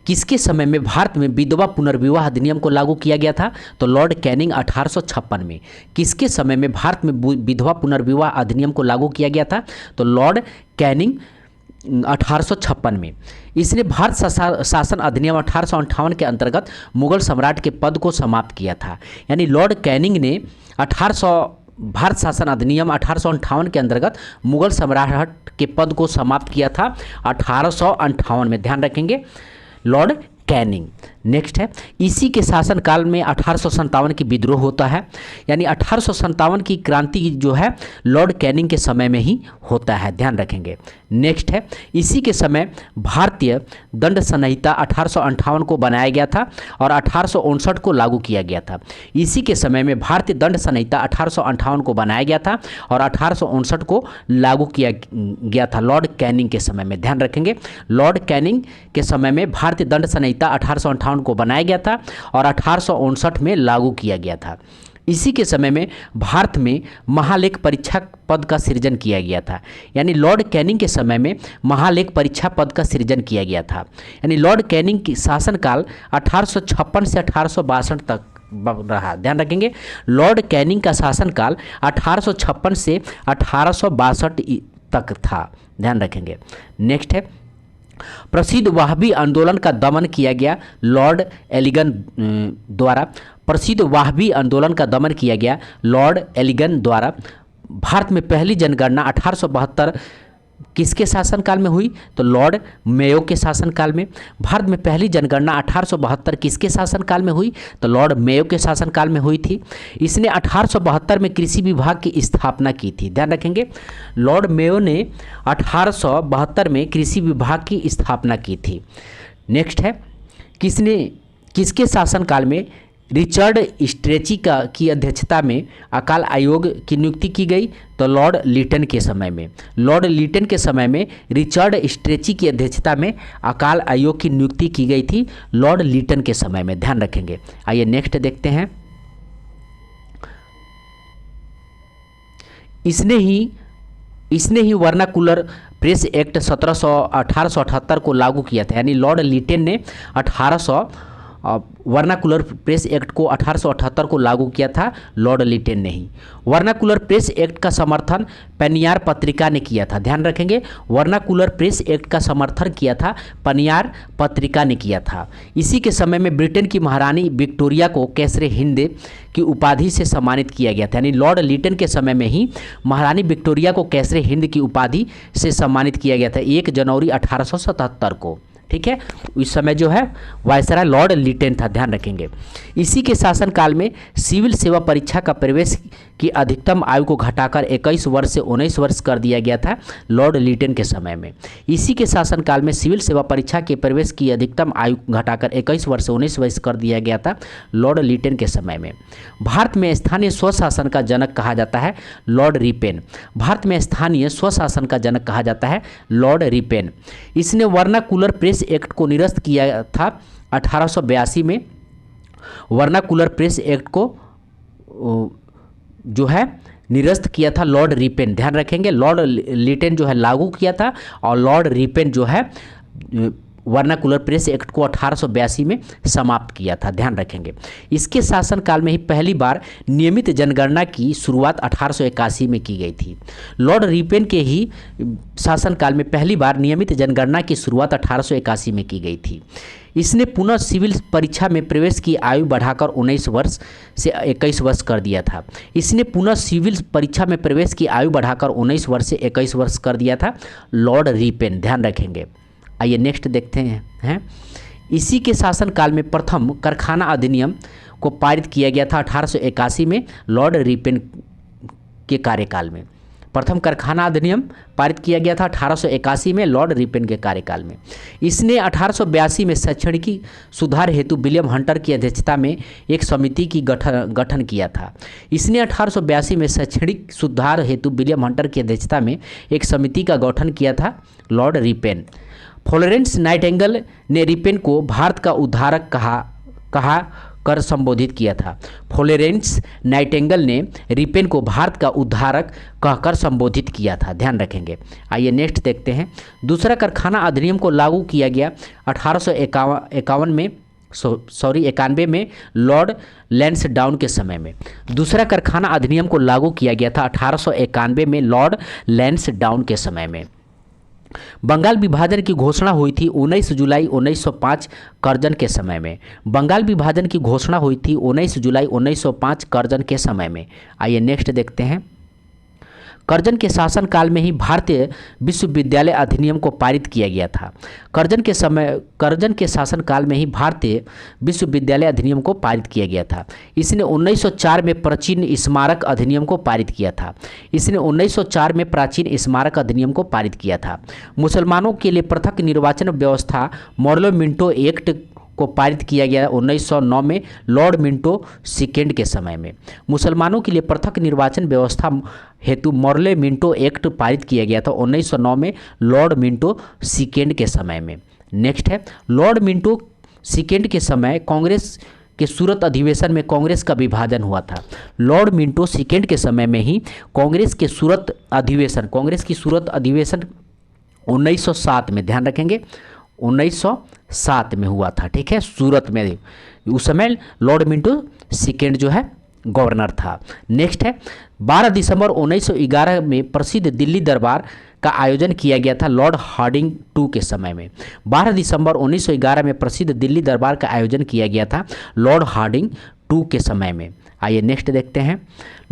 किसके समय में भारत में विधवा पुनर्विवाह अधिनियम को लागू किया गया था? तो लॉर्ड कैनिंग 1856 में। किसके समय में भारत में विधवा पुनर्विवाह अधिनियम को लागू किया गया था? तो लॉर्ड कैनिंग 1856 में। इसने भारत शासन अधिनियम 1858 के अंतर्गत मुगल सम्राट के पद को समाप्त किया था। यानी लॉर्ड कैनिंग ने भारत शासन अधिनियम 1858 के अंतर्गत मुगल सम्राट के पद को समाप्त किया था 1858 में। ध्यान रखेंगे, लॉर्ड कैनिंग। नेक्स्ट है, इसी के शासनकाल में 1857 की विद्रोह होता है। यानी 1857 की क्रांति जो है लॉर्ड कैनिंग के समय में ही होता है। ध्यान रखेंगे। नेक्स्ट है, इसी के समय भारतीय दंड संहिता 1858 को बनाया गया था और 1859 को लागू किया गया था। इसी के समय में भारतीय दंड संहिता 1858 को बनाया गया था और 1859 को लागू किया गया था लॉर्ड कैनिंग के समय में। ध्यान रखेंगे, लॉर्ड कैनिंग के समय में भारतीय दंड संहिता 1858 को बनाया गया था और 1859 में लागू किया गया था। इसी के समय में भारत में महालेख परीक्षक पद का सृजन किया गया था। यानी लॉर्ड कैनिंग के समय में महालेख परीक्षा पद का सृजन किया गया था। यानी लॉर्ड कैनिंग की शासनकाल 1856 से 1862 तक रहा। ध्यान रखेंगे, लॉर्ड कैनिंग का शासनकाल 1856 से 1862 तक था। ध्यान रखेंगे। नेक्स्ट है, प्रसिद्ध वहाबी आंदोलन का दमन किया गया लॉर्ड एलिगन द्वारा। प्रसिद्ध वहाबी आंदोलन का दमन किया गया लॉर्ड एलिगन द्वारा। भारत में पहली जनगणना 1872 किसके शासनकाल में हुई? तो लॉर्ड मेयो के शासनकाल में। भारत में पहली जनगणना 1872 किसके शासनकाल में हुई? तो लॉर्ड मेयो के शासनकाल में हुई थी। इसने 1872 में कृषि विभाग की स्थापना की थी। ध्यान रखेंगे, लॉर्ड मेयो ने 1872 में कृषि विभाग की स्थापना की थी। नेक्स्ट है, किसके शासनकाल में रिचर्ड स्ट्रेची की अध्यक्षता में अकाल आयोग की नियुक्ति की गई? तो लॉर्ड लिटन के समय में। लॉर्ड लिटन के समय में रिचर्ड स्ट्रेची की अध्यक्षता में अकाल आयोग की नियुक्ति की गई थी, लॉर्ड लिटन के समय में। ध्यान रखेंगे। आइए नेक्स्ट देखते हैं। इसने ही वर्नाकुलर प्रेस एक्ट 1878 को लागू किया था। यानी लॉर्ड लिटन ने वर्नाकुलर प्रेस एक्ट को 1878 को लागू किया था, लॉर्ड लिटन ने ही। वर्नाकुलर प्रेस एक्ट का समर्थन पनियार पत्रिका ने किया था। ध्यान रखेंगे, वर्नाकुलर प्रेस एक्ट का समर्थन किया था पनियार पत्रिका ने किया था। इसी के समय में ब्रिटेन की महारानी विक्टोरिया को कैसरे हिंद की उपाधि से सम्मानित किया गया था। यानी लॉर्ड लिटन के समय में ही महारानी विक्टोरिया को कैसरे हिंद की उपाधि से सम्मानित किया गया था 1 जनवरी 1877 को। ठीक है, इस समय जो है वायसराय लॉर्ड लिटन था। ध्यान रखेंगे। इसी के शासनकाल में सिविल सेवा परीक्षा का प्रवेश की अधिकतम आयु को घटाकर 21 वर्ष से 19 वर्ष कर दिया गया था, लॉर्ड लिटन के समय में। इसी के शासनकाल में सिविल सेवा परीक्षा के प्रवेश की अधिकतम आयु घटाकर 21 वर्ष से 19 वर्ष कर दिया गया था, लॉर्ड लिटन के समय में। भारत में स्थानीय स्वशासन का जनक कहा जाता है लॉर्ड रिपेन। भारत में स्थानीय स्वशासन का जनक कहा जाता है लॉर्ड रिपेन। इसने वर्नाकुलर प्रेस एक्ट को निरस्त किया था 1882 में। वर्नाकुलर प्रेस एक्ट को जो है निरस्त किया था लॉर्ड रिपेन। ध्यान रखेंगे, लॉर्ड लिटन जो है लागू किया था और लॉर्ड रिपेन जो है वर्नाकुलर प्रेस एक्ट को 1882 में समाप्त किया था। ध्यान रखेंगे। इसके शासनकाल में ही पहली बार नियमित जनगणना की शुरुआत 1881 में की गई थी। लॉर्ड रिपेन के ही शासनकाल में पहली बार नियमित जनगणना की शुरुआत 1881 में की गई थी। इसने पुनः सिविल परीक्षा में प्रवेश की आयु बढ़ाकर 19 वर्ष से 21 वर्ष कर दिया था। इसने पुनः सिविल परीक्षा में प्रवेश की आयु बढ़ाकर 19 वर्ष से 21 वर्ष कर दिया था, लॉर्ड रिपेन। ध्यान रखेंगे। आइए नेक्स्ट देखते हैं। इसी के शासनकाल में प्रथम कारखाना अधिनियम को पारित किया गया था 1881 में, लॉर्ड रिपेन के कार्यकाल में। प्रथम कारखाना अधिनियम पारित किया गया था 1881 में, लॉर्ड रिपेन के कार्यकाल में। इसने 1882 में शैक्षणिक सुधार हेतु विलियम हंटर की अध्यक्षता में एक समिति की गठन किया था। इसने 1882 में शैक्षणिक सुधार हेतु विलियम हंटर की अध्यक्षता में एक समिति का गठन किया था, लॉर्ड रिपेन। फ्लोरेंस नाइटिंगेल ने रिपेन को भारत का उद्धारक कहा कर संबोधित किया था। फ्लोरेंस नाइटिंगेल ने रिपेन को भारत का उद्धारक कहकर संबोधित किया था। ध्यान रखेंगे। आइए नेक्स्ट देखते हैं। दूसरा कारखाना अधिनियम को लागू किया गया 1891 में लॉर्ड लैंसडाउन के समय में। दूसरा कारखाना अधिनियम को लागू किया गया था 1891 में लॉर्ड लैंसडाउन के समय में। बंगाल विभाजन की घोषणा हुई थी 19 जुलाई 1905 करजन के समय में। बंगाल विभाजन की घोषणा हुई थी 19 जुलाई 1905 करजन के समय में। आइए नेक्स्ट देखते हैं। करजन के शासनकाल में ही भारतीय विश्वविद्यालय अधिनियम को पारित किया गया था। करजन के शासनकाल में ही भारतीय विश्वविद्यालय अधिनियम को पारित किया गया था। इसने 1904 में प्राचीन स्मारक अधिनियम को पारित किया था। पारित किया था। मुसलमानों के लिए पृथक निर्वाचन व्यवस्था मॉर्ले मिंटो एक्ट को पारित किया गया 1909 में, लॉर्ड मिंटो सेकेंड के समय में। मुसलमानों के लिए पृथक निर्वाचन व्यवस्था हेतु मॉर्ले मिंटो एक्ट पारित किया गया था 1909 में, लॉर्ड मिंटो सेकेंड के समय में। नेक्स्ट है, लॉर्ड मिंटो सेकेंड के समय कांग्रेस के सूरत अधिवेशन में कांग्रेस का विभाजन हुआ था। लॉर्ड मिंटो सेकेंड के समय में ही कांग्रेस की सूरत अधिवेशन 1907 में, ध्यान रखेंगे, 1907 में हुआ था। ठीक है, सूरत में। उस समय लॉर्ड मिंटो सेकेंड जो है गवर्नर था। नेक्स्ट है, 12 दिसंबर 1911 में प्रसिद्ध दिल्ली दरबार का आयोजन किया गया था लॉर्ड हार्डिंग टू के समय में। 12 दिसंबर 1911 में प्रसिद्ध दिल्ली दरबार का आयोजन किया गया था लॉर्ड हार्डिंग टू के समय में। आइए नेक्स्ट देखते हैं।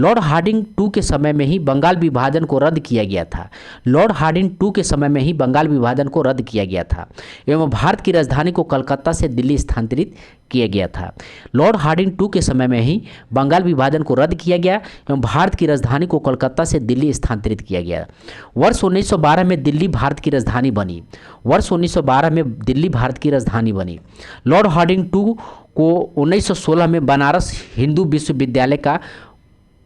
लॉर्ड हार्डिंग टू के समय में ही बंगाल विभाजन को रद्द किया गया था। लॉर्ड हार्डिंग टू के समय में ही बंगाल विभाजन को रद्द किया गया था एवं भारत की राजधानी को कलकत्ता से दिल्ली स्थानांतरित किया गया था। लॉर्ड हार्डिंग टू के समय में ही बंगाल विभाजन को रद्द किया गया एवं भारत की राजधानी को कलकत्ता से दिल्ली स्थानांतरित किया गया। वर्ष 1912 में दिल्ली भारत की राजधानी बनी। वर्ष 1912 में दिल्ली भारत की राजधानी बनी। लॉर्ड हार्डिंग टू को 1916 में बनारस हिंदू विश्वविद्यालय का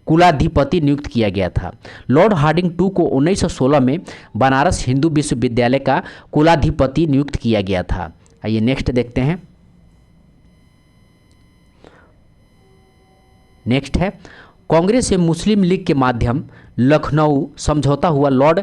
कुलाधिपति नियुक्त किया गया था। लॉर्ड हार्डिंग टू को 1916 में बनारस हिंदू विश्वविद्यालय का कुलाधिपति नियुक्त किया गया था। आइए नेक्स्ट देखते हैं। नेक्स्ट है कांग्रेस एवं मुस्लिम लीग के माध्यम लखनऊ समझौता हुआ लॉर्ड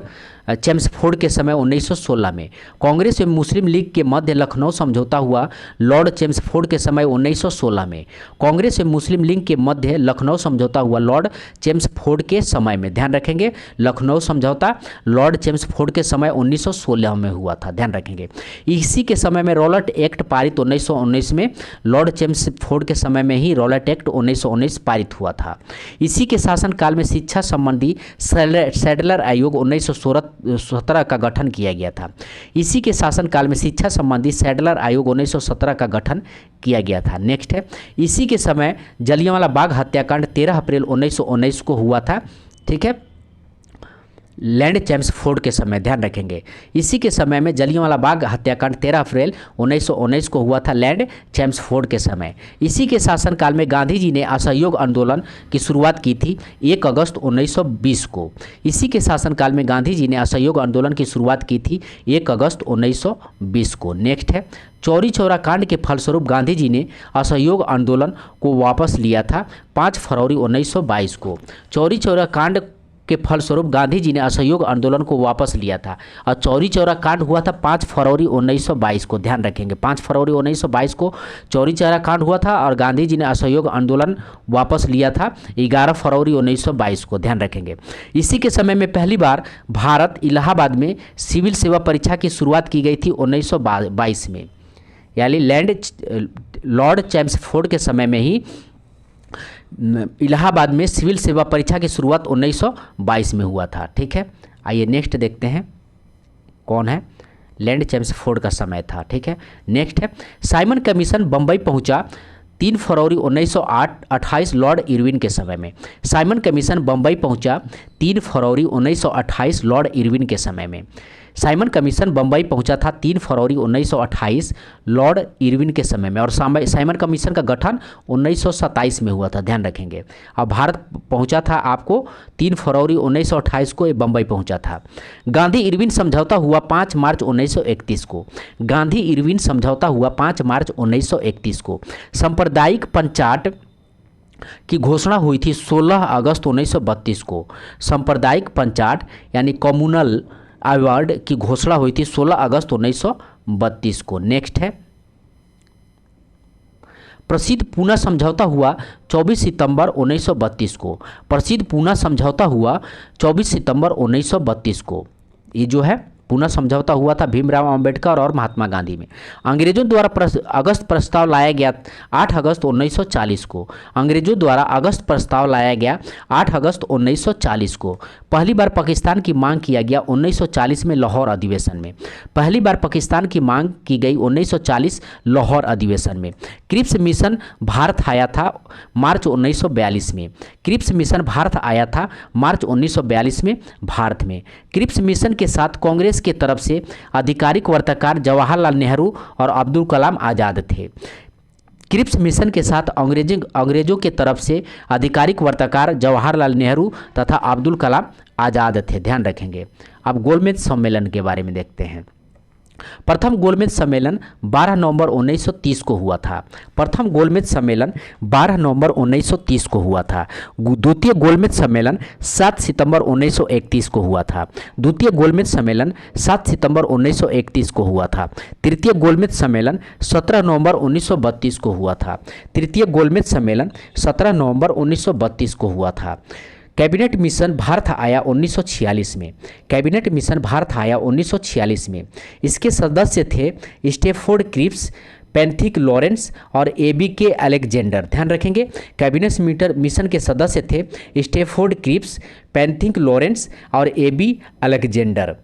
चेम्सफोर्ड के समय 1916 में। कांग्रेस एवं मुस्लिम लीग के मध्य लखनऊ समझौता हुआ लॉर्ड चेम्सफोर्ड के समय 1916 में। कांग्रेस एवं मुस्लिम लीग के मध्य लखनऊ समझौता हुआ लॉर्ड चेम्सफोर्ड के समय में। ध्यान रखेंगे, लखनऊ समझौता लॉर्ड चेम्सफोर्ड के समय 1916 में हुआ था। ध्यान रखेंगे। इसी के समय में रॉलेट एक्ट पारित 1919 में। लॉर्ड चेम्सफोर्ड के समय में ही रॉलेट एक्ट 1919 पारित हुआ था। इसी के शासनकाल में शिक्षा संबंधी सैडलर आयोग 1917 का गठन किया गया था। इसी के शासनकाल में शिक्षा संबंधी सैडलर आयोग 1917 का गठन किया गया था। नेक्स्ट है, इसी के समय जलियांवाला बाग हत्याकांड 13 अप्रैल 1919 को हुआ था। ठीक है, लैंड चेम्सफोर्ड के समय। ध्यान रखेंगे, इसी के समय में जलियांवाला बाग हत्याकांड 13 अप्रैल 1919 को हुआ था लैंड चेम्सफोर्ड के समय। इसी के शासनकाल में गांधी जी ने असहयोग आंदोलन की शुरुआत की थी 1 अगस्त 1920 को। इसी के शासनकाल में गांधी जी ने असहयोग आंदोलन की शुरुआत की थी 1 अगस्त 1920 को। नेक्स्ट है, चौरी चौरा कांड के फलस्वरूप गांधी जी ने असहयोग आंदोलन को वापस लिया था 5 फरवरी 1922 को। चौरी चौरा कांड के फलस्वरूप गांधी जी ने असहयोग आंदोलन को वापस लिया था और चौरी चौरा कांड हुआ था 5 फरवरी 1922 को। ध्यान रखेंगे, 5 फरवरी 1922 को चौरी चौरा कांड हुआ था और गांधी जी ने असहयोग आंदोलन वापस लिया था 11 फरवरी 1922 को। ध्यान रखेंगे। इसी के समय में पहली बार भारत इलाहाबाद में सिविल सेवा परीक्षा की शुरुआत की गई थी 1922 में, यानी लॉर्ड चेम्सफोर्ड के समय में ही इलाहाबाद में सिविल सेवा परीक्षा की शुरुआत 1922 में हुआ था। ठीक है, आइए नेक्स्ट देखते हैं कौन है। लैंड चेम्सफोर्ड का समय था। ठीक है, नेक्स्ट है, साइमन कमीशन बंबई पहुंचा 3 फरवरी 1928 लॉर्ड इरविन के समय में। साइमन कमीशन बंबई पहुंचा 3 फरवरी 1928 लॉर्ड इरविन के समय में। साइमन कमीशन बंबई पहुंचा था 3 फरवरी 1928 लॉर्ड इरविन के समय में और साइमन कमीशन का गठन 1927 में हुआ था। ध्यान रखेंगे। अब भारत पहुंचा था आपको 3 फरवरी 1928 को ये बंबई पहुंचा था। गांधी इरविन समझौता हुआ 5 मार्च 1931 को। गांधी इरविन समझौता हुआ 5 मार्च 1931 को। सांप्रदायिक पंचायत की घोषणा हुई थी 16 अगस्त 1932 को। सांप्रदायिक पंचायत यानी कम्युनल अवार्ड की घोषणा हुई थी 16 अगस्त 1932 को। नेक्स्ट है, प्रसिद्ध पूना समझौता हुआ 24 सितंबर 1932 को। प्रसिद्ध पूना समझौता हुआ 24 सितंबर 1932 को। ये जो है पूना समझौता हुआ था भीमराव अंबेडकर और महात्मा गांधी में। अंग्रेजों द्वारा अगस्त प्रस्ताव लाया गया 8 अगस्त 1940 को। अंग्रेजों द्वारा अगस्त प्रस्ताव लाया गया 8 अगस्त 1940 को। पहली बार पाकिस्तान की मांग किया गया 1940 में लाहौर अधिवेशन में। पहली बार पाकिस्तान की मांग की गई 1940 लाहौर अधिवेशन में। क्रिप्स मिशन भारत आया था मार्च 1942 में। क्रिप्स मिशन भारत आया था मार्च 1942 में भारत में। क्रिप्स मिशन के साथ कांग्रेस के तरफ से आधिकारिक वार्ताकार जवाहरलाल नेहरू और अब्दुल कलाम आज़ाद थे। क्रिप्स मिशन के साथ अंग्रेजों के तरफ से आधिकारिक वार्ताकार जवाहरलाल नेहरू तथा अब्दुल कलाम आज़ाद थे। ध्यान रखेंगे। अब गोलमेज सम्मेलन के बारे में देखते हैं। प्रथम गोलमेज सम्मेलन 12 नवंबर 1930 को हुआ था। प्रथम गोलमेज सम्मेलन 12 नवंबर 1930 को हुआ था। द्वितीय गोलमेज सम्मेलन 7 सितंबर 1931 को हुआ था। द्वितीय गोलमेज सम्मेलन 7 सितंबर 1931 को हुआ था। तृतीय गोलमेज सम्मेलन 17 नवंबर 1932 को हुआ था। तृतीय गोलमेज सम्मेलन 17 नवंबर 1932 को हुआ था। कैबिनेट मिशन भारत आया 1946 में। कैबिनेट मिशन भारत आया 1946 में। इसके सदस्य थे स्टैफोर्ड क्रिप्स, पैंथिक लॉरेंस और एबी के अलेक्जेंडर। ध्यान रखेंगे, कैबिनेट मिशन के सदस्य थे स्टेफोर्ड क्रिप्स, पैंथिक लॉरेंस और एबी अलेक्जेंडर।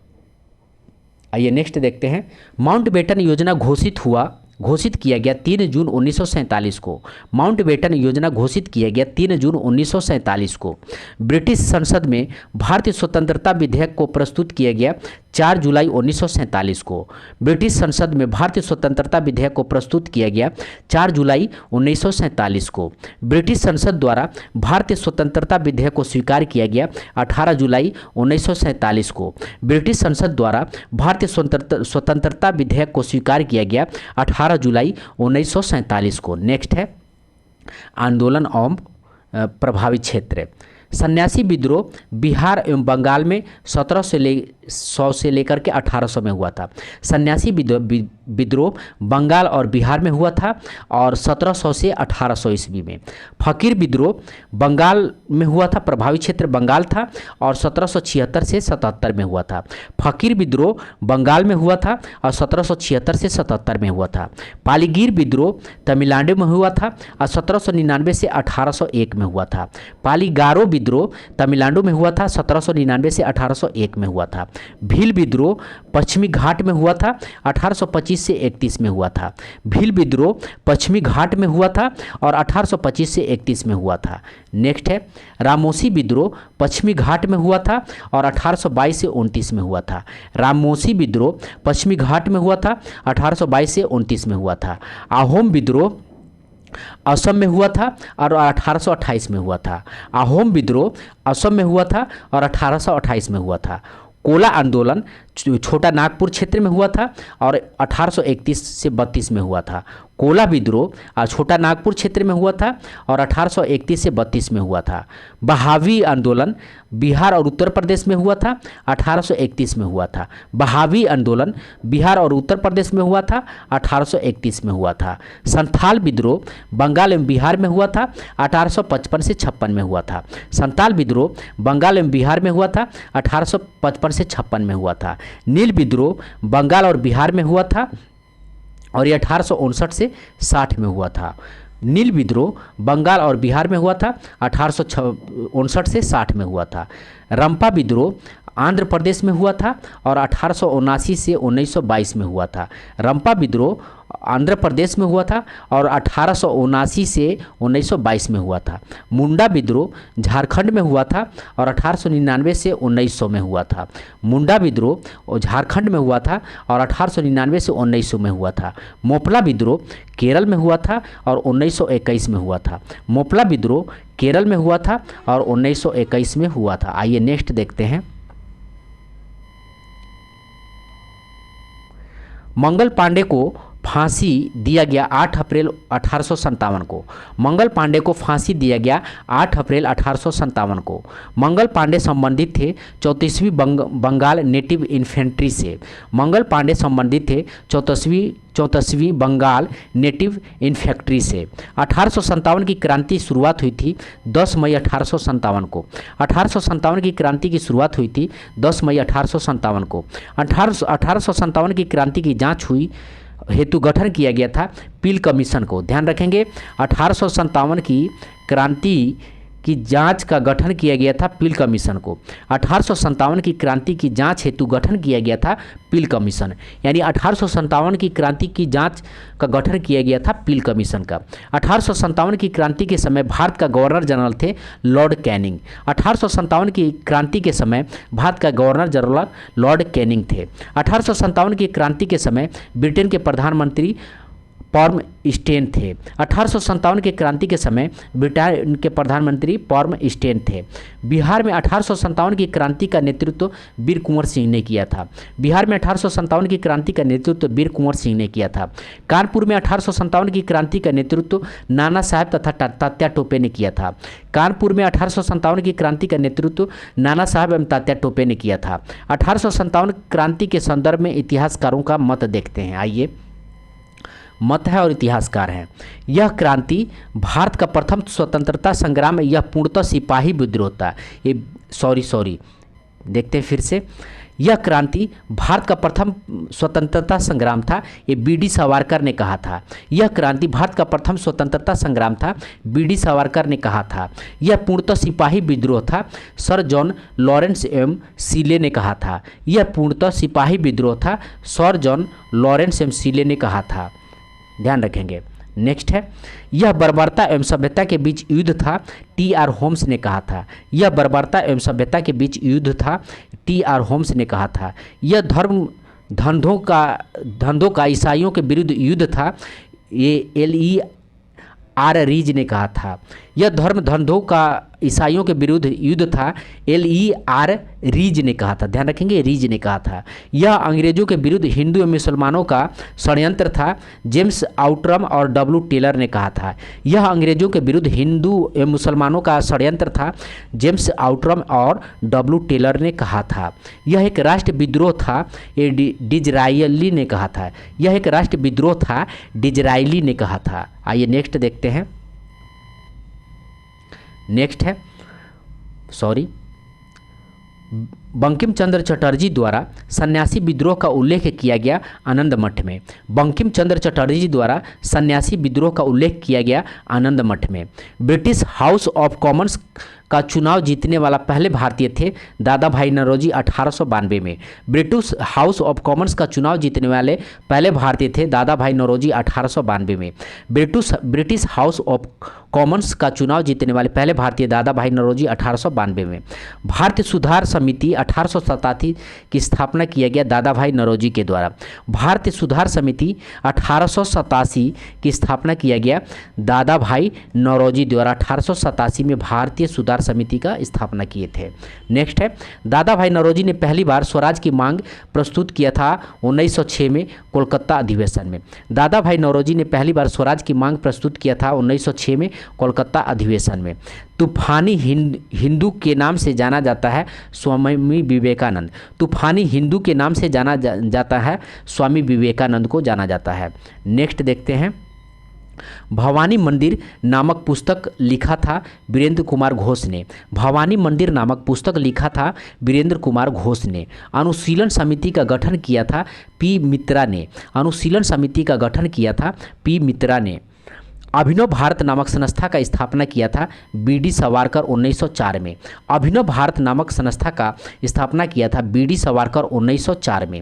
आइए नेक्स्ट देखते हैं। माउंटबेटन योजना घोषित किया गया 3 जून 1947 को। माउंटबेटन योजना घोषित किया गया 3 जून 1947 को। ब्रिटिश संसद में भारतीय स्वतंत्रता विधेयक को प्रस्तुत किया गया 4 जुलाई 1947 को। ब्रिटिश संसद में भारतीय स्वतंत्रता विधेयक को प्रस्तुत किया गया 4 जुलाई 1947 को। ब्रिटिश संसद द्वारा भारतीय स्वतंत्रता विधेयक को स्वीकार किया गया 18 जुलाई 1947 को। ब्रिटिश संसद द्वारा भारतीय स्वतंत्रता विधेयक को स्वीकार किया गया 18 जुलाई 1947 को। नेक्स्ट है आंदोलन एवं प्रभावित क्षेत्र। सन्यासी विद्रोह बिहार एवं बंगाल में 1700 से लेकर के 1800 में हुआ था। सन्यासी विद्रोह बंगाल और बिहार में हुआ था और 1700 से 1800 ईस्वी में। फकीर विद्रोह बंगाल में हुआ था, प्रभावित क्षेत्र बंगाल था और 1776 से 77 में हुआ था। फकीर विद्रोह बंगाल में हुआ था और 1776 से 77 में हुआ था। पालीगीर विद्रोह तमिलनाडु में हुआ था और 1799 से 1801 में हुआ था। पालीगारो विद्रोह तमिलनाडु में हुआ था, 1799 से 1801 में हुआ था। भील विद्रोह पश्चिमी घाट में हुआ था, 1825 से 31 में हुआ था। भील विद्रोह पश्चिमी घाट में हुआ था और 1825 से 31 में हुआ था। नेक्स्ट है रामोसी विद्रोह पश्चिमी घाट में हुआ था और 1822 से 29 में हुआ था। रामोसी विद्रोह पश्चिमी घाट में हुआ था, 1822 से 29 में हुआ था। अहोम विद्रोह असम में हुआ था और 1828 में हुआ था। अहोम विद्रोह असम में हुआ था और 1828 में हुआ था। कोला आंदोलन छोटा नागपुर क्षेत्र में हुआ था और 1831 से 32 में हुआ था। कोला विद्रोह छोटा नागपुर क्षेत्र में हुआ था और 1831 से 32 में हुआ था। बहावी आंदोलन बिहार और उत्तर प्रदेश में हुआ था, 1831 में हुआ था। बहावी आंदोलन बिहार और उत्तर प्रदेश में हुआ था, 1831 में हुआ था। संथाल विद्रोह बंगाल एवं बिहार में हुआ था, 1855 से 56 में हुआ था। संथाल विद्रोह बंगाल एवं बिहार में हुआ था, 1855 से 56 में हुआ था। नील विद्रोह बंगाल और बिहार में हुआ था और ये 1859 से 60 में हुआ था। नील विद्रोह बंगाल और बिहार में हुआ था, 1859 से 60 में हुआ था। रंपा विद्रोह आंध्र प्रदेश में हुआ था और 1879 से 1922 में हुआ था। रंपा विद्रोह आंध्र प्रदेश में हुआ था और 1879 से 1922 में हुआ था। मुंडा विद्रोह झारखंड में हुआ था और 1899 से 1900 में हुआ था। मुंडा विद्रोह झारखंड में हुआ था और 1899 से 1900 में हुआ था। मोपला विद्रोह केरल में हुआ था और 1921 में हुआ था। मोपला विद्रोह केरल में हुआ था और 1921 में हुआ था। आइए नेक्स्ट देखते हैं। मंगल पांडे को फांसी दिया गया 8 अप्रैल 1857 को। मंगल पांडे को फांसी दिया गया 8 अप्रैल 1857 को। मंगल पांडे संबंधित थे 34वीं बंगाल नेटिव इन्फेंट्री से। मंगल पांडे संबंधित थे 34वीं बंगाल नेटिव इन्फेंट्री से। 1857 की क्रांति शुरुआत हुई थी 10 मई 1857 को। 1857 की क्रांति की शुरुआत हुई थी 10 मई 1857 को। 1857 की क्रांति की जांच हुई हेतु गठन किया गया था पील कमीशन को। ध्यान रखेंगे 1857 की क्रांति की जांच का गठन किया गया था पील कमीशन को। 1857 की क्रांति की जांच हेतु गठन किया गया था पील कमीशन, यानी 1857 की क्रांति की जांच का गठन किया गया था पील कमीशन का। 1857 की क्रांति के समय भारत का गवर्नर जनरल थे लॉर्ड कैनिंग। 1857 की क्रांति के समय भारत का गवर्नर जनरल लॉर्ड कैनिंग थे। 1857 की क्रांति के समय ब्रिटेन के प्रधानमंत्री पॉर्म स्टेन थे। 1857 के क्रांति के समय ब्रिटेन के प्रधानमंत्री पॉर्म स्टेन थे। बिहार में 1857 की क्रांति का नेतृत्व वीर कुंवर सिंह ने किया था। बिहार में 1857 की क्रांति का नेतृत्व वीर कुंवर सिंह ने किया था। कानपुर में 1857 की क्रांति का नेतृत्व नाना साहब तथा तात्या टोपे ने किया था। कानपुर में 1857 की क्रांति का नेतृत्व नाना साहब एवं तात्या टोपे ने किया था। 1857 क्रांति के संदर्भ में इतिहासकारों का मत देखते हैं। आइए मत है और इतिहासकार हैं। यह क्रांति भारत का प्रथम स्वतंत्रता संग्राम में यह पूर्णतः सिपाही विद्रोह था। ये सॉरी देखते हैं फिर से। यह क्रांति भारत का प्रथम स्वतंत्रता संग्राम था, ये बी.डी. सावरकर ने कहा था। यह क्रांति भारत का प्रथम स्वतंत्रता संग्राम था, बी.डी. सावरकर ने कहा था। यह पूर्णतः सिपाही विद्रोह था, सर जॉन लॉरेंस एम सीले ने कहा था। यह पूर्णतः सिपाही विद्रोह था, सर जॉन लॉरेंस एम सीले ने कहा था। ध्यान रखेंगे। नेक्स्ट है, यह बर्बरता एवं सभ्यता के बीच युद्ध था, टी.आर. होम्स ने कहा था। यह बर्बरता एवं सभ्यता के बीच युद्ध था, टी.आर. होम्स ने कहा था। यह धंधों का ईसाइयों के विरुद्ध युद्ध था, ये L.E.R. रीज ने कहा था। यह धंधों का ईसाइयों के विरुद्ध युद्ध था, L.E.R. रीज ने कहा था। ध्यान रखेंगे, रीज ने कहा था। यह अंग्रेजों के विरुद्ध हिंदू एवं मुसलमानों का षड्यंत्र था, जेम्स आउटरम और डब्ल्यू टेलर ने कहा था। यह अंग्रेजों के विरुद्ध हिंदू एवं मुसलमानों का षड्यंत्र था, जेम्स आउटरम और डब्ल्यू टेलर ने कहा था। यह एक राष्ट्र विद्रोह था, ये डिजरायली ने कहा था। यह एक राष्ट्र विद्रोह था, डिजरायली ने कहा था। आइए नेक्स्ट देखते हैं। नेक्स्ट है, बंकिम चंद्र चटर्जी द्वारा सन्यासी विद्रोह का उल्लेख किया गया आनंद मठ में। बंकिम चंद्र चटर्जी द्वारा सन्यासी विद्रोह का उल्लेख किया गया आनंद मठ में। ब्रिटिश हाउस ऑफ कॉमन्स का चुनाव जीतने वाला पहले भारतीय थे दादा भाई नौरोजी 1892 में। ब्रिटिश हाउस ऑफ कॉमन्स का चुनाव जीतने वाले पहले भारतीय थे दादा भाई नौरोजी 1892 में। ब्रिटिश हाउस ऑफ कॉमन्स का चुनाव जीतने वाले पहले भारतीय दादा भाई नौरोजी 1892 में। भारतीय सुधार समिति 1887 की स्थापना किया गया दादा भाई नौरोजी के द्वारा। भारतीय सुधार समिति 1887 की स्थापना किया गया दादा भाई नौरोजी द्वारा। 1887 में भारतीय सुधार समिति का स्थापना किए थे। नेक्स्ट है, दादा भाई नौरोजी ने पहली बार स्वराज की मांग प्रस्तुत किया था 1906 में कोलकाता अधिवेशन में। दादा भाई नौरोजी ने पहली बार स्वराज की मांग प्रस्तुत किया था 1906 में कोलकाता अधिवेशन में। तूफानी हिंदू के नाम से जाना जाता है स्वामी विवेकानंद। तूफानी हिंदू के नाम से जाना जाता है, स्वामी विवेकानंद को जाना जाता है। नेक्स्ट देखते हैं, भवानी मंदिर नामक पुस्तक लिखा था वीरेंद्र कुमार घोष ने। भवानी मंदिर नामक पुस्तक लिखा था वीरेंद्र कुमार घोष ने। अनुशीलन समिति का गठन किया था पी मित्रा ने। अनुशीलन समिति का गठन किया था पी मित्रा ने। अभिनव भारत नामक संस्था का स्थापना किया था बी.डी. सावरकर 1904 में। अभिनव भारत नामक संस्था का स्थापना किया था बी.डी. सावरकर 1904 में।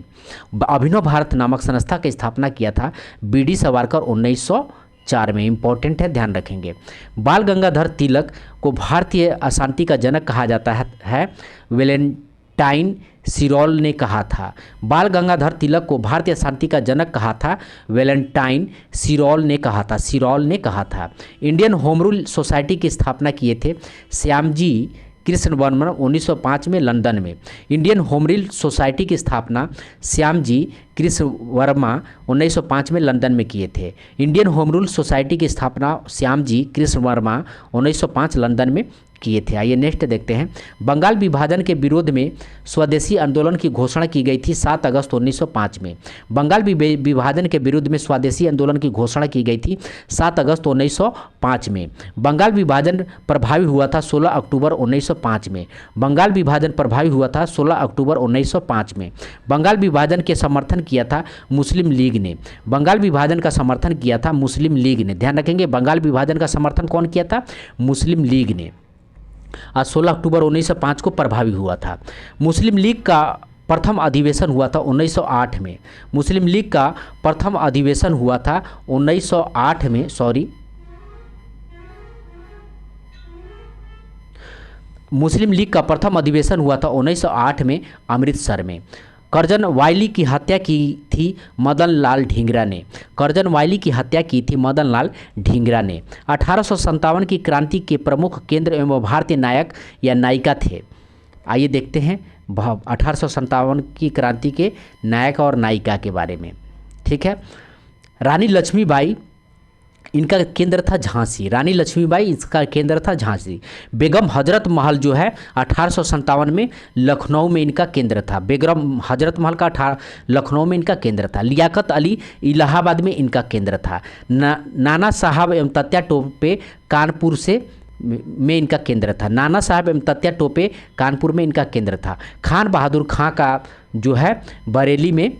अभिनव भारत नामक संस्था का स्थापना किया था बी.डी. सावरकर 1904 में। इंपॉर्टेंट है, ध्यान रखेंगे। बाल गंगाधर तिलक को भारतीय अशांति का जनक कहा जाता है, वेलेंटाइन सिरोल ने कहा था। बाल गंगाधर तिलक को भारतीय शांति का जनक कहा था, वेलेंटाइन सिरोल ने कहा था। इंडियन होम रूल सोसाइटी की स्थापना किए थे श्यामजी कृष्ण वर्मा 1905 में लंदन में। इंडियन होम रूल सोसाइटी की स्थापना श्यामजी कृष्ण वर्मा 1905 में लंदन में किए थे। इंडियन होम रूल सोसाइटी की स्थापना श्यामजी कृष्ण वर्मा 1905 लंदन में किए थे। आइए नेक्स्ट देखते हैं। बंगाल विभाजन के विरोध में स्वदेशी आंदोलन की घोषणा की गई थी 7 अगस्त 1905 में। बंगाल विभाजन के विरुद्ध में स्वदेशी आंदोलन की घोषणा की गई थी 7 अगस्त 1905 में। बंगाल विभाजन प्रभावी हुआ था 16 अक्टूबर 1905 में। बंगाल विभाजन प्रभावी हुआ था 16 अक्टूबर 1905 में। बंगाल विभाजन के समर्थन किया था मुस्लिम लीग ने। बंगाल विभाजन का समर्थन किया था मुस्लिम लीग ने। ध्यान रखेंगे, बंगाल विभाजन का समर्थन कौन किया था? मुस्लिम लीग ने। आज 16 अक्टूबर 1905 को प्रभावी हुआ था। मुस्लिम लीग का प्रथम अधिवेशन हुआ था 1908 में। मुस्लिम लीग का प्रथम अधिवेशन हुआ था 1908 में, मुस्लिम लीग का प्रथम अधिवेशन हुआ था 1908 में अमृतसर में। करजन वायली की हत्या की थी मदन लाल ढींगरा ने। करजन वायली की हत्या की थी मदन लाल ढींगरा ने। 1857 की क्रांति के प्रमुख केंद्र एवं भारतीय नायक या नायिका थे। आइए देखते हैं 1857 की क्रांति के नायक और नायिका के बारे में। ठीक है, रानी लक्ष्मीबाई इनका केंद्र था झांसी। रानी लक्ष्मीबाई इसका केंद्र था झांसी। बेगम हजरत महल जो है 1857 में लखनऊ में इनका केंद्र था। बेगम हजरत महल का लखनऊ में इनका केंद्र था। लियाकत अली इलाहाबाद में इनका केंद्र था। नाना साहब एवं तत्या टोपे कानपुर से में इनका केंद्र था। नाना साहब एवं तत्या टोपे कानपुर में इनका केंद्र था। खान बहादुर खां का जो है बरेली में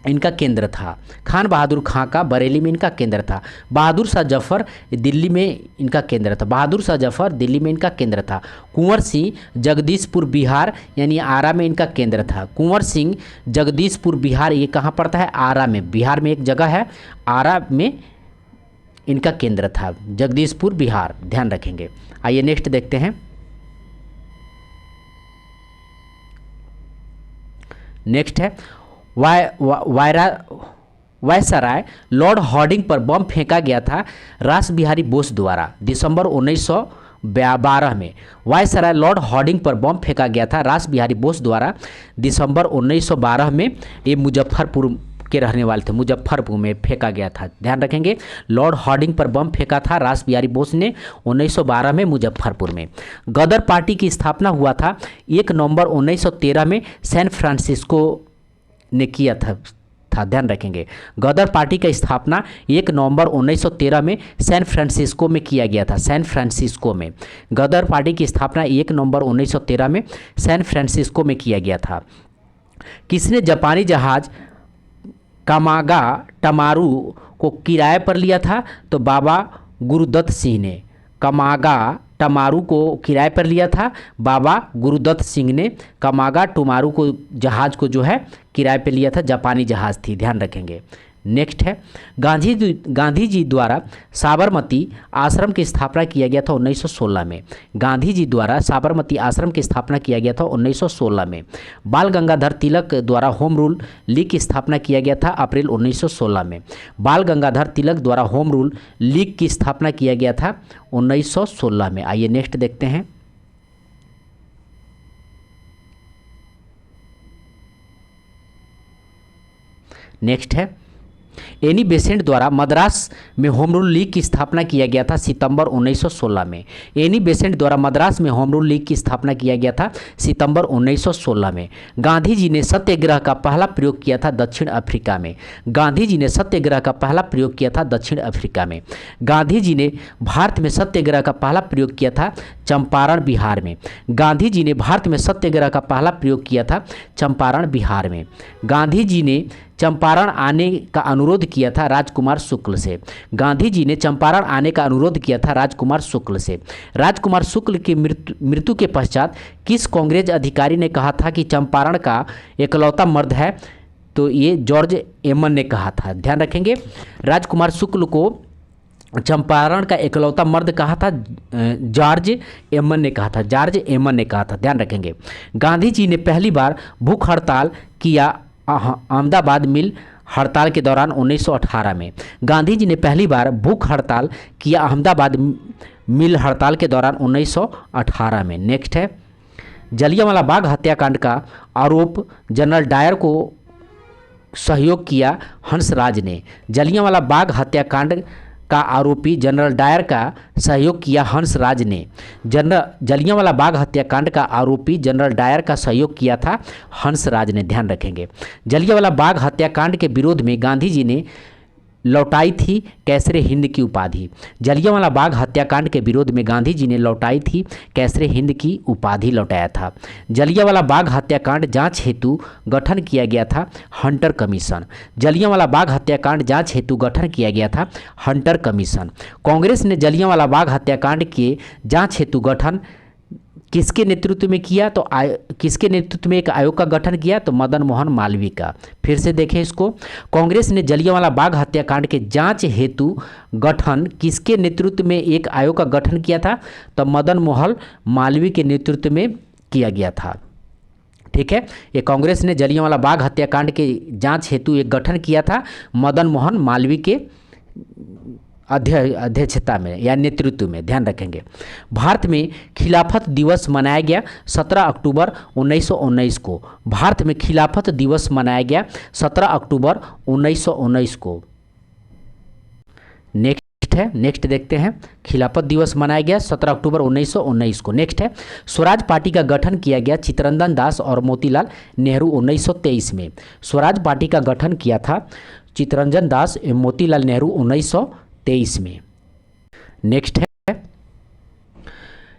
इनका केंद्र था। खान बहादुर खां का बरेली में इनका केंद्र था। बहादुर शाह जफर दिल्ली में इनका केंद्र था। बहादुर शाह जफर दिल्ली में इनका केंद्र था। कुंवर सिंह जगदीशपुर बिहार यानी आरा में इनका केंद्र था। कुंवर सिंह जगदीशपुर बिहार ये कहाँ पड़ता है? आरा में। बिहार में एक जगह है, आरा में इनका केंद्र था। जगदीशपुर बिहार, ध्यान रखेंगे। आइए नेक्स्ट देखते हैं। नेक्स्ट है वायसराय लॉर्ड हॉर्डिंग पर बम फेंका गया था रास बिहारी बोस द्वारा दिसंबर 1912 में। वायसराय लॉर्ड हॉर्डिंग पर बम फेंका गया था रास बिहारी बोस द्वारा दिसंबर 1912 में। ये मुजफ्फरपुर के रहने वाले थे, मुजफ्फरपुर में फेंका गया था। ध्यान रखेंगे, लॉर्ड हॉर्डिंग पर बम फेंका था रास बिहारी बोस ने 1912 में मुजफ्फरपुर में। गदर पार्टी की स्थापना हुआ था 1 नवंबर 1913 में सैन फ्रांसिस्को ने किया था। ध्यान रखेंगे, गदर पार्टी का स्थापना 1 नवंबर 1913 में सैन फ्रांसिस्को में किया गया था। सैन फ्रांसिस्को में गदर पार्टी की स्थापना 1 नवंबर 1913 में सैन फ्रांसिस्को में किया गया था। किसने जापानी जहाज कामागा टमारू को किराए पर लिया था? तो बाबा गुरुदत्त सिंह ने कामागा टमारू को किराए पर लिया था। बाबा गुरुदत्त सिंह ने कामागा टमारू को जहाज़ को जो है किराए पर लिया था। जापानी जहाज़ थी, ध्यान रखेंगे। नेक्स्ट है गांधी जी द्वारा साबरमती आश्रम की स्थापना किया गया था 1916 में। गांधी जी द्वारा साबरमती आश्रम की स्थापना किया गया था 1916 में। बाल गंगाधर तिलक द्वारा होम रूल लीग की स्थापना किया गया था अप्रैल 1916 में। बाल गंगाधर तिलक द्वारा होम रूल लीग की स्थापना किया गया था 1916 में। आइए नेक्स्ट देखते हैं। नेक्स्ट है एनी बेसेंट द्वारा मद्रास में होम रूल लीग की स्थापना किया गया था सितंबर 1916 में। एनी बेसेंट द्वारा मद्रास में होम रूल लीग की स्थापना किया गया था सितंबर 1916 में। गांधी जी ने सत्याग्रह का पहला प्रयोग किया था दक्षिण अफ्रीका में। गांधी जी ने सत्याग्रह का पहला प्रयोग किया था दक्षिण अफ्रीका में। गांधी जी ने भारत में सत्याग्रह का पहला प्रयोग किया था चंपारण बिहार में। गांधी जी ने भारत में सत्याग्रह का पहला प्रयोग किया था चंपारण बिहार में। गांधी जी ने चंपारण आने का अनुरोध किया था राजकुमार शुक्ल से। गांधी जी ने चंपारण आने का अनुरोध किया था राजकुमार शुक्ल से। राजकुमार शुक्ल की मृत्यु के पश्चात किस कांग्रेस अधिकारी ने कहा था कि चंपारण का एकलौता मर्द है? तो ये जॉर्ज एमन ने कहा था। ध्यान रखेंगे, राजकुमार शुक्ल को चंपारण का एकलौता मर्द कहा था जॉर्ज एमन ने कहा था। जॉर्ज एमन ने कहा था, ध्यान रखेंगे। गांधी जी ने पहली बार भूख हड़ताल किया अहमदाबाद मिल हड़ताल के दौरान 1918 में। गांधी जी ने पहली बार भूख हड़ताल किया अहमदाबाद मिल हड़ताल के दौरान 1918 में। नेक्स्ट है जलियांवाला बाग हत्याकांड का आरोप जनरल डायर को सहयोग किया हंसराज ने। जलियांवाला बाग हत्याकांड का आरोपी जनरल डायर का सहयोग किया हंसराज ने। जलियांवाला बाग हत्याकांड का आरोपी जनरल डायर का सहयोग किया था हंसराज ने। ध्यान रखेंगे, जलियांवाला बाग हत्याकांड के विरोध में गांधी जी ने लौटाई थी कैसरे हिंद की उपाधि। जलियांवाला बाग हत्याकांड के विरोध में गांधी जी ने लौटाई थी कैसरे हिंद की उपाधि लौटाया था। जलियांवाला बाग हत्याकांड जांच हेतु गठन किया गया था हंटर कमीशन। जलियांवाला बाग हत्याकांड जांच हेतु गठन किया गया था हंटर कमीशन। कांग्रेस ने जलियांवाला बाग हत्याकांड के जांच हेतु गठन किसके नेतृत्व में किया? तो किसके नेतृत्व में एक आयोग का गठन किया? तो मदन मोहन मालवीय का। फिर से देखें इसको, कांग्रेस ने जलियांवाला बाग हत्याकांड के जांच हेतु गठन किसके नेतृत्व में एक आयोग का गठन किया था? तो मदन मोहन मालवीय के नेतृत्व में किया गया था। ठीक है, ये कांग्रेस ने जलियांवाला बाग हत्याकांड के जांच हेतु एक गठन किया था मदन मोहन मालवीय के अध्यक्षता में या नेतृत्व में। ध्यान रखेंगे, भारत में खिलाफत दिवस मनाया गया 17 अक्टूबर 1919 को। भारत में खिलाफत दिवस मनाया गया 17 अक्टूबर 1919 को। नेक्स्ट देखते हैं, खिलाफत दिवस मनाया गया 17 अक्टूबर 1919 को। नेक्स्ट है स्वराज पार्टी का गठन किया गया चित्तरंजन दास और मोतीलाल नेहरू 1923 में। स्वराज पार्टी का गठन किया था चित्तरंजन दास एवं मोतीलाल नेहरू 1923 में। नेक्स्ट है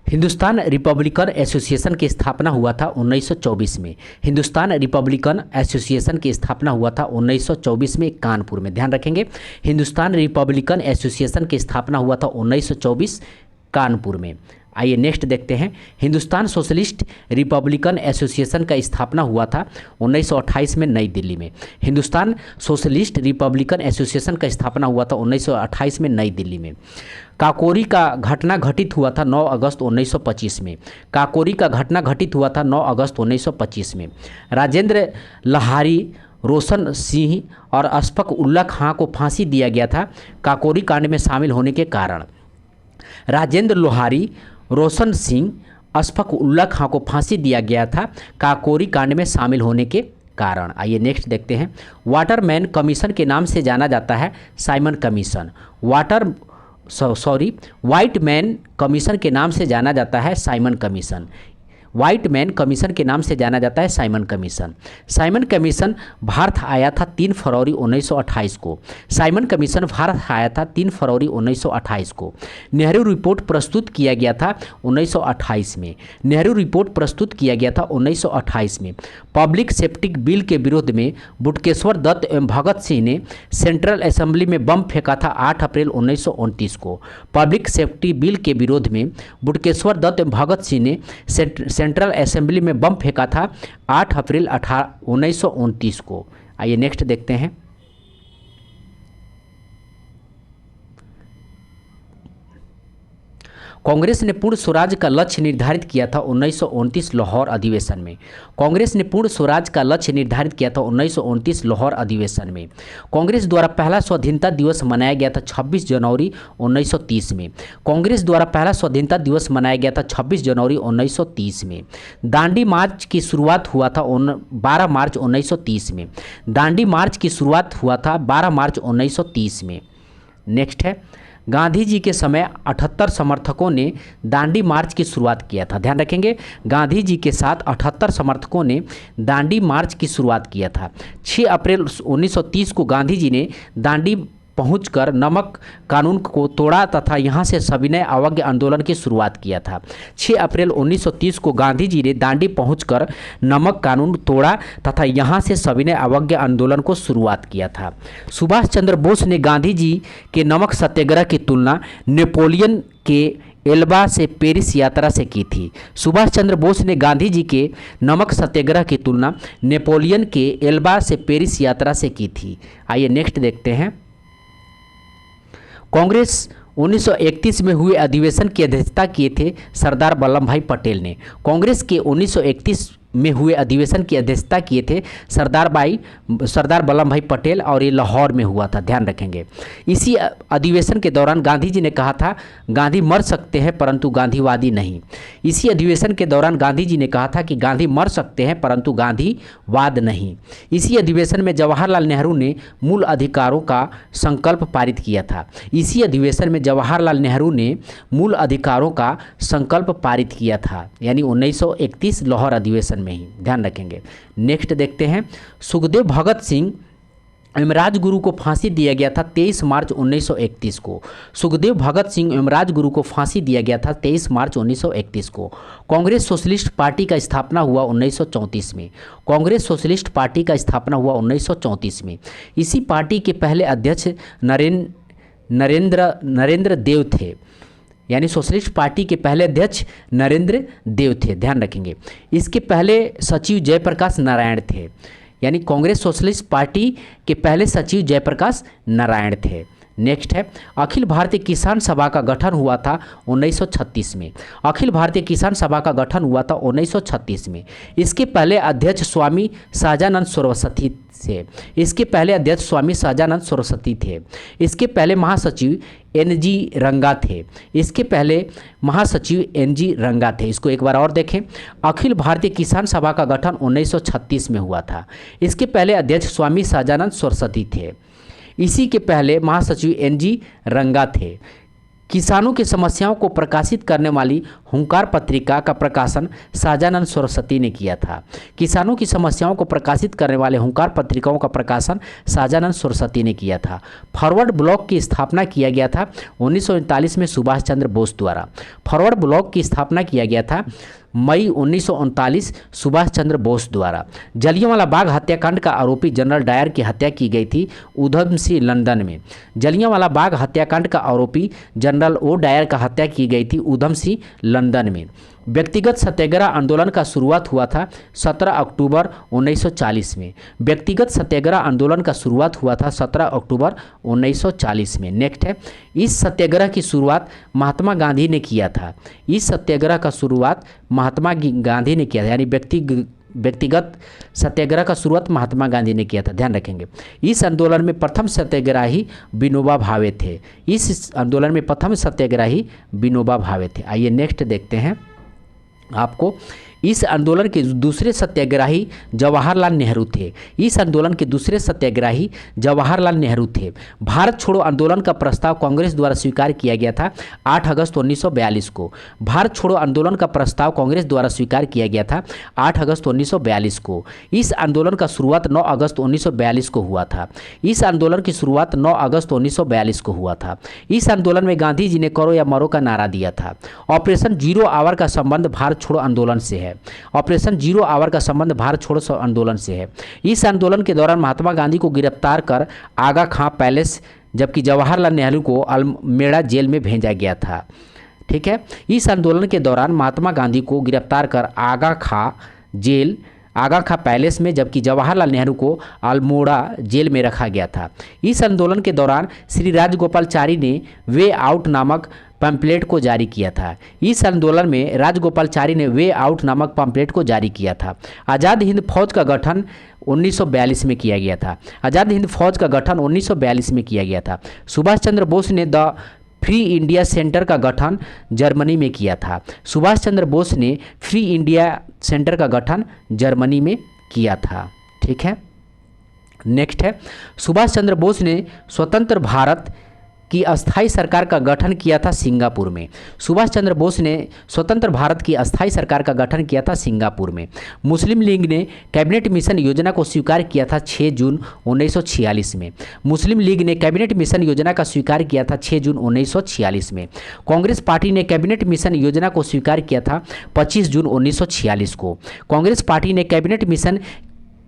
हिंदुस्तान रिपब्लिकन एसोसिएशन की स्थापना हुआ था 1924 में। हिंदुस्तान रिपब्लिकन एसोसिएशन की स्थापना हुआ था 1924 में कानपुर में, ध्यान रखेंगे। हिंदुस्तान रिपब्लिकन एसोसिएशन की स्थापना हुआ था 1924 कानपुर में। आइए नेक्स्ट देखते हैं। हिंदुस्तान सोशलिस्ट रिपब्लिकन एसोसिएशन का स्थापना हुआ था 1928 में नई दिल्ली में। हिंदुस्तान सोशलिस्ट रिपब्लिकन एसोसिएशन का स्थापना हुआ था 1928 में नई दिल्ली में। काकोरी का घटना घटित हुआ था 9 अगस्त 1925 में। काकोरी का घटना घटित हुआ था 9 अगस्त 1925 में। राजेंद्र लहारी, रोशन सिंह और अशफाक उल्ला खां को फांसी दिया गया था काकोरी कांड में शामिल होने के कारण। राजेंद्र लोहारी, रोशन सिंह, अशफाक उल्ला खां को फांसी दिया गया था काकोरी कांड में शामिल होने के कारण। आइए नेक्स्ट देखते हैं। वाटरमैन कमीशन के नाम से जाना जाता है Simon commission. White man commission के नाम से जाना जाता है Simon commission. White man commission के नाम से जाना जाता है Simon commission. Simon commission Bharat आया था 3 फरवरी 1928 को। साइमन कमीशन भारत आया था 3 फरवरी 1928 को। नेहरू रिपोर्ट प्रस्तुत किया गया था 1928 में। नेहरू रिपोर्ट प्रस्तुत किया गया था 1928 में। पब्लिक सेफ्टी बिल के विरोध में बुटकेश्वर दत्त एवं भगत सिंह ने सेंट्रल असेंबली में बम फेंका था 8 अप्रैल 1929 को। पब्लिक सेफ्टी बिल के विरोध में बुटकेश्वर दत्त एवं भगत सिंह ने सेंट्रल असेंबली में बम फेंका था 8 अप्रैल 1929 को। आइए नेक्स्ट देखते हैं। कांग्रेस ने पूर्ण स्वराज का लक्ष्य निर्धारित किया था 1929 लाहौर अधिवेशन में। कांग्रेस ने पूर्ण स्वराज का लक्ष्य निर्धारित किया था 1929 लाहौर अधिवेशन में। कांग्रेस द्वारा पहला स्वाधीनता दिवस मनाया गया था 26 जनवरी 1930 में। कांग्रेस द्वारा पहला स्वाधीनता दिवस मनाया गया था 26 जनवरी 1930 में। दांडी मार्च की शुरुआत हुआ था 12 मार्च 1930 में। दांडी मार्च की शुरुआत हुआ था 12 मार्च 1930 में। नेक्स्ट है। गांधी जी के समय 78 समर्थकों ने दांडी मार्च की शुरुआत किया था। ध्यान रखेंगे, गांधी जी के साथ 78 समर्थकों ने दांडी मार्च की शुरुआत किया था। 6 अप्रैल 1930 को गांधी जी ने दांडी पहुंचकर नमक कानून को तोड़ा तथा यहां से सविनय अवज्ञा आंदोलन की शुरुआत किया था। 6 अप्रैल 1930 को गांधी जी ने दांडी पहुंचकर नमक कानून तोड़ा तथा यहां से सविनय अवज्ञा आंदोलन को शुरुआत किया था। सुभाष चंद्र बोस ने गांधी जी के नमक सत्याग्रह की तुलना नेपोलियन के एल्बा से पेरिस यात्रा से की थी। सुभाष चंद्र बोस ने गांधी जी के नमक सत्याग्रह की तुलना नेपोलियन के एल्बा से पेरिस यात्रा से की थी। आइए नेक्स्ट देखते हैं। कांग्रेस 1931 में हुए अधिवेशन की अध्यक्षता किए थे सरदार वल्लभ भाई पटेल ने। कांग्रेस के 1931 में हुए अधिवेशन की अध्यक्षता किए थे सरदार वल्लभ भाई पटेल और ये लाहौर में हुआ था। ध्यान रखेंगे। इसी अधिवेशन के दौरान गांधी जी ने कहा था गांधी मर सकते हैं परंतु गांधीवादी नहीं। इसी अधिवेशन के दौरान गांधी जी ने कहा था कि गांधी मर सकते हैं परंतु गांधीवाद नहीं। इसी अधिवेशन में जवाहरलाल नेहरू ने मूल अधिकारों का संकल्प पारित किया था। इसी अधिवेशन में जवाहरलाल नेहरू ने मूल अधिकारों का संकल्प पारित किया था, यानी 1931 लाहौर अधिवेशन में ही। ध्यान रखेंगे। नेक्स्ट देखते हैं। सुखदेव भगत सिंह एवं राजगुरु को फांसी दिया गया था 23 मार्च 1931 को। सुखदेव भगत सिंह एवं राजगुरु को फांसी दिया गया था 23 मार्च 1931 को। कांग्रेस सोशलिस्ट पार्टी का स्थापना हुआ 1934 में। कांग्रेस सोशलिस्ट पार्टी का स्थापना हुआ 1934 में। इसी पार्टी के पहले अध्यक्ष नरेंद्र देव थे, यानी सोशलिस्ट पार्टी के पहले अध्यक्ष नरेंद्र देव थे। ध्यान रखेंगे। इसके पहले सचिव जयप्रकाश नारायण थे, यानी कांग्रेस सोशलिस्ट पार्टी के पहले सचिव जयप्रकाश नारायण थे। नेक्स्ट है। अखिल भारतीय किसान सभा का गठन हुआ था 1936 में। अखिल भारतीय किसान सभा का गठन हुआ था 1936 में। इसके पहले अध्यक्ष स्वामी सहजानंद सरस्वती थे। इसके पहले अध्यक्ष स्वामी सहजानंद सरस्वती थे। इसके पहले महासचिव एन.जी. रंगा थे। इसके पहले महासचिव एन.जी. रंगा थे। इसको एक बार और देखें। अखिल भारतीय किसान सभा का गठन 1936 में हुआ था। इसके पहले अध्यक्ष स्वामी सहजानंद सरस्वती थे। इसी के पहले महासचिव एन.जी. रंगा थे। किसानों की समस्याओं को प्रकाशित करने वाली हुंकार पत्रिका का प्रकाशन सहजानंद सरस्वती ने किया था। किसानों की समस्याओं को प्रकाशित करने वाले हुंकार पत्रिकाओं का प्रकाशन सहजानंद सरस्वती ने किया था। फॉरवर्ड ब्लॉक की स्थापना किया गया था 1939 में सुभाष चंद्र बोस द्वारा। फॉरवर्ड ब्लॉक की स्थापना किया गया था मई 1939 सुभाष चंद्र बोस द्वारा। जलियांवाला बाग हत्याकांड का आरोपी जनरल डायर की हत्या की गई थी उधम सिंह लंदन में। जलियांवाला बाग हत्याकांड का आरोपी जनरल ओ डायर का हत्या की गई थी उधम सिंह लंदन में। व्यक्तिगत सत्याग्रह आंदोलन का शुरुआत हुआ था 17 अक्टूबर 1940 में। व्यक्तिगत सत्याग्रह आंदोलन का शुरुआत हुआ था 17 अक्टूबर 1940 में। नेक्स्ट है, इस सत्याग्रह की शुरुआत महात्मा गांधी ने किया था। इस सत्याग्रह का शुरुआत महात्मा गांधी ने किया था, यानी व्यक्तिगत सत्याग्रह का शुरुआत महात्मा गांधी ने किया था, ध्यान रखेंगे। इस आंदोलन में प्रथम सत्याग्रही विनोबा भावे थे। इस आंदोलन में प्रथम सत्याग्रही विनोबा भावे थे। आइए नेक्स्ट देखते हैं आपको। इस आंदोलन के दूसरे सत्याग्रही जवाहरलाल नेहरू थे। इस आंदोलन के दूसरे सत्याग्रही जवाहरलाल नेहरू थे। भारत छोड़ो आंदोलन का प्रस्ताव कांग्रेस द्वारा स्वीकार किया गया था 8 अगस्त 1942 को। भारत छोड़ो आंदोलन का प्रस्ताव कांग्रेस द्वारा स्वीकार किया गया था 8 अगस्त 1942 को। इस आंदोलन का शुरुआत 9 अगस्त 1942 को हुआ था। इस आंदोलन की शुरुआत 9 अगस्त 1942 को हुआ था। इस आंदोलन में गांधी जी ने करो या मरो का नारा दिया था। ऑपरेशन जीरो आवर का संबंध भारत छोड़ो आंदोलन से है। ऑपरेशन जीरो आवर का संबंध भारत छोड़ो आंदोलन से है। इस आंदोलन के दौरान महात्मा गांधी को गिरफ्तार कर आगा खां पैलेस, जबकि जवाहरलाल नेहरू को अल्मेड़ा जेल में भेजा गया था। ठीक है, इस आंदोलन के दौरान महात्मा गांधी को गिरफ्तार कर आगा खां पैलेस में, जबकि जवाहरलाल नेहरू को अल्मोड़ा जेल में रखा गया था। इस आंदोलन के दौरान श्री राजगोपालाचारी ने वे आउट नामक पैम्पलेट को जारी किया था। इस आंदोलन में राजगोपालाचारी ने वे आउट नामक पैम्पलेट को जारी किया था। आज़ाद हिंद फौज का गठन 1942 में किया गया था। आज़ाद हिंद फौज का गठन 1942 में किया गया था। सुभाष चंद्र बोस ने द फ्री इंडिया सेंटर का गठन जर्मनी में किया था। सुभाष चंद्र बोस ने फ्री इंडिया सेंटर का गठन जर्मनी में किया था। ठीक है, नेक्स्ट है, सुभाष चंद्र बोस ने स्वतंत्र भारत की अस्थाई सरकार का गठन किया था सिंगापुर में। सुभाष चंद्र बोस ने स्वतंत्र भारत की अस्थाई सरकार का गठन किया था सिंगापुर में। मुस्लिम लीग ने कैबिनेट मिशन योजना को स्वीकार किया था 6 जून 1946 में। मुस्लिम लीग ने कैबिनेट मिशन योजना का स्वीकार किया था 6 जून 1946 में। कांग्रेस पार्टी ने कैबिनेट मिशन योजना को स्वीकार किया था 25 जून 1946 को। कांग्रेस पार्टी ने कैबिनेट मिशन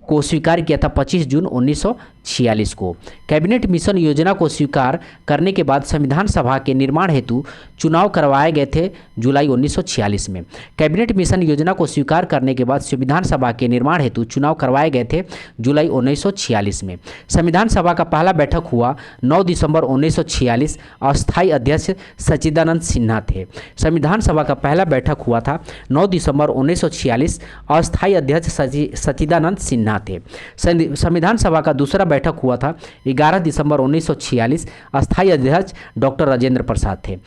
को स्वीकार किया था 25 जून 1946 को। कैबिनेट मिशन योजना को स्वीकार करने के बाद संविधान सभा के निर्माण हेतु चुनाव करवाए गए थे जुलाई 1946 में। कैबिनेट मिशन योजना को स्वीकार करने के बाद संविधान सभा के निर्माण हेतु चुनाव करवाए गए थे जुलाई 1946 में। संविधान सभा का पहला बैठक हुआ 9 दिसंबर 1946। अस्थायी अध्यक्ष सच्चिदानंद सिन्हा थे। संविधान सभा का पहला बैठक हुआ था 9 दिसंबर 1946। अस्थायी अध्यक्ष सच्चिदानंद सिन्हा थे। संविधान सभा का दूसरा बैठक हुआ था 11 दिसंबर 1946। अस्थायी अध्यक्ष डॉक्टर राजेंद्र प्रसाद थे।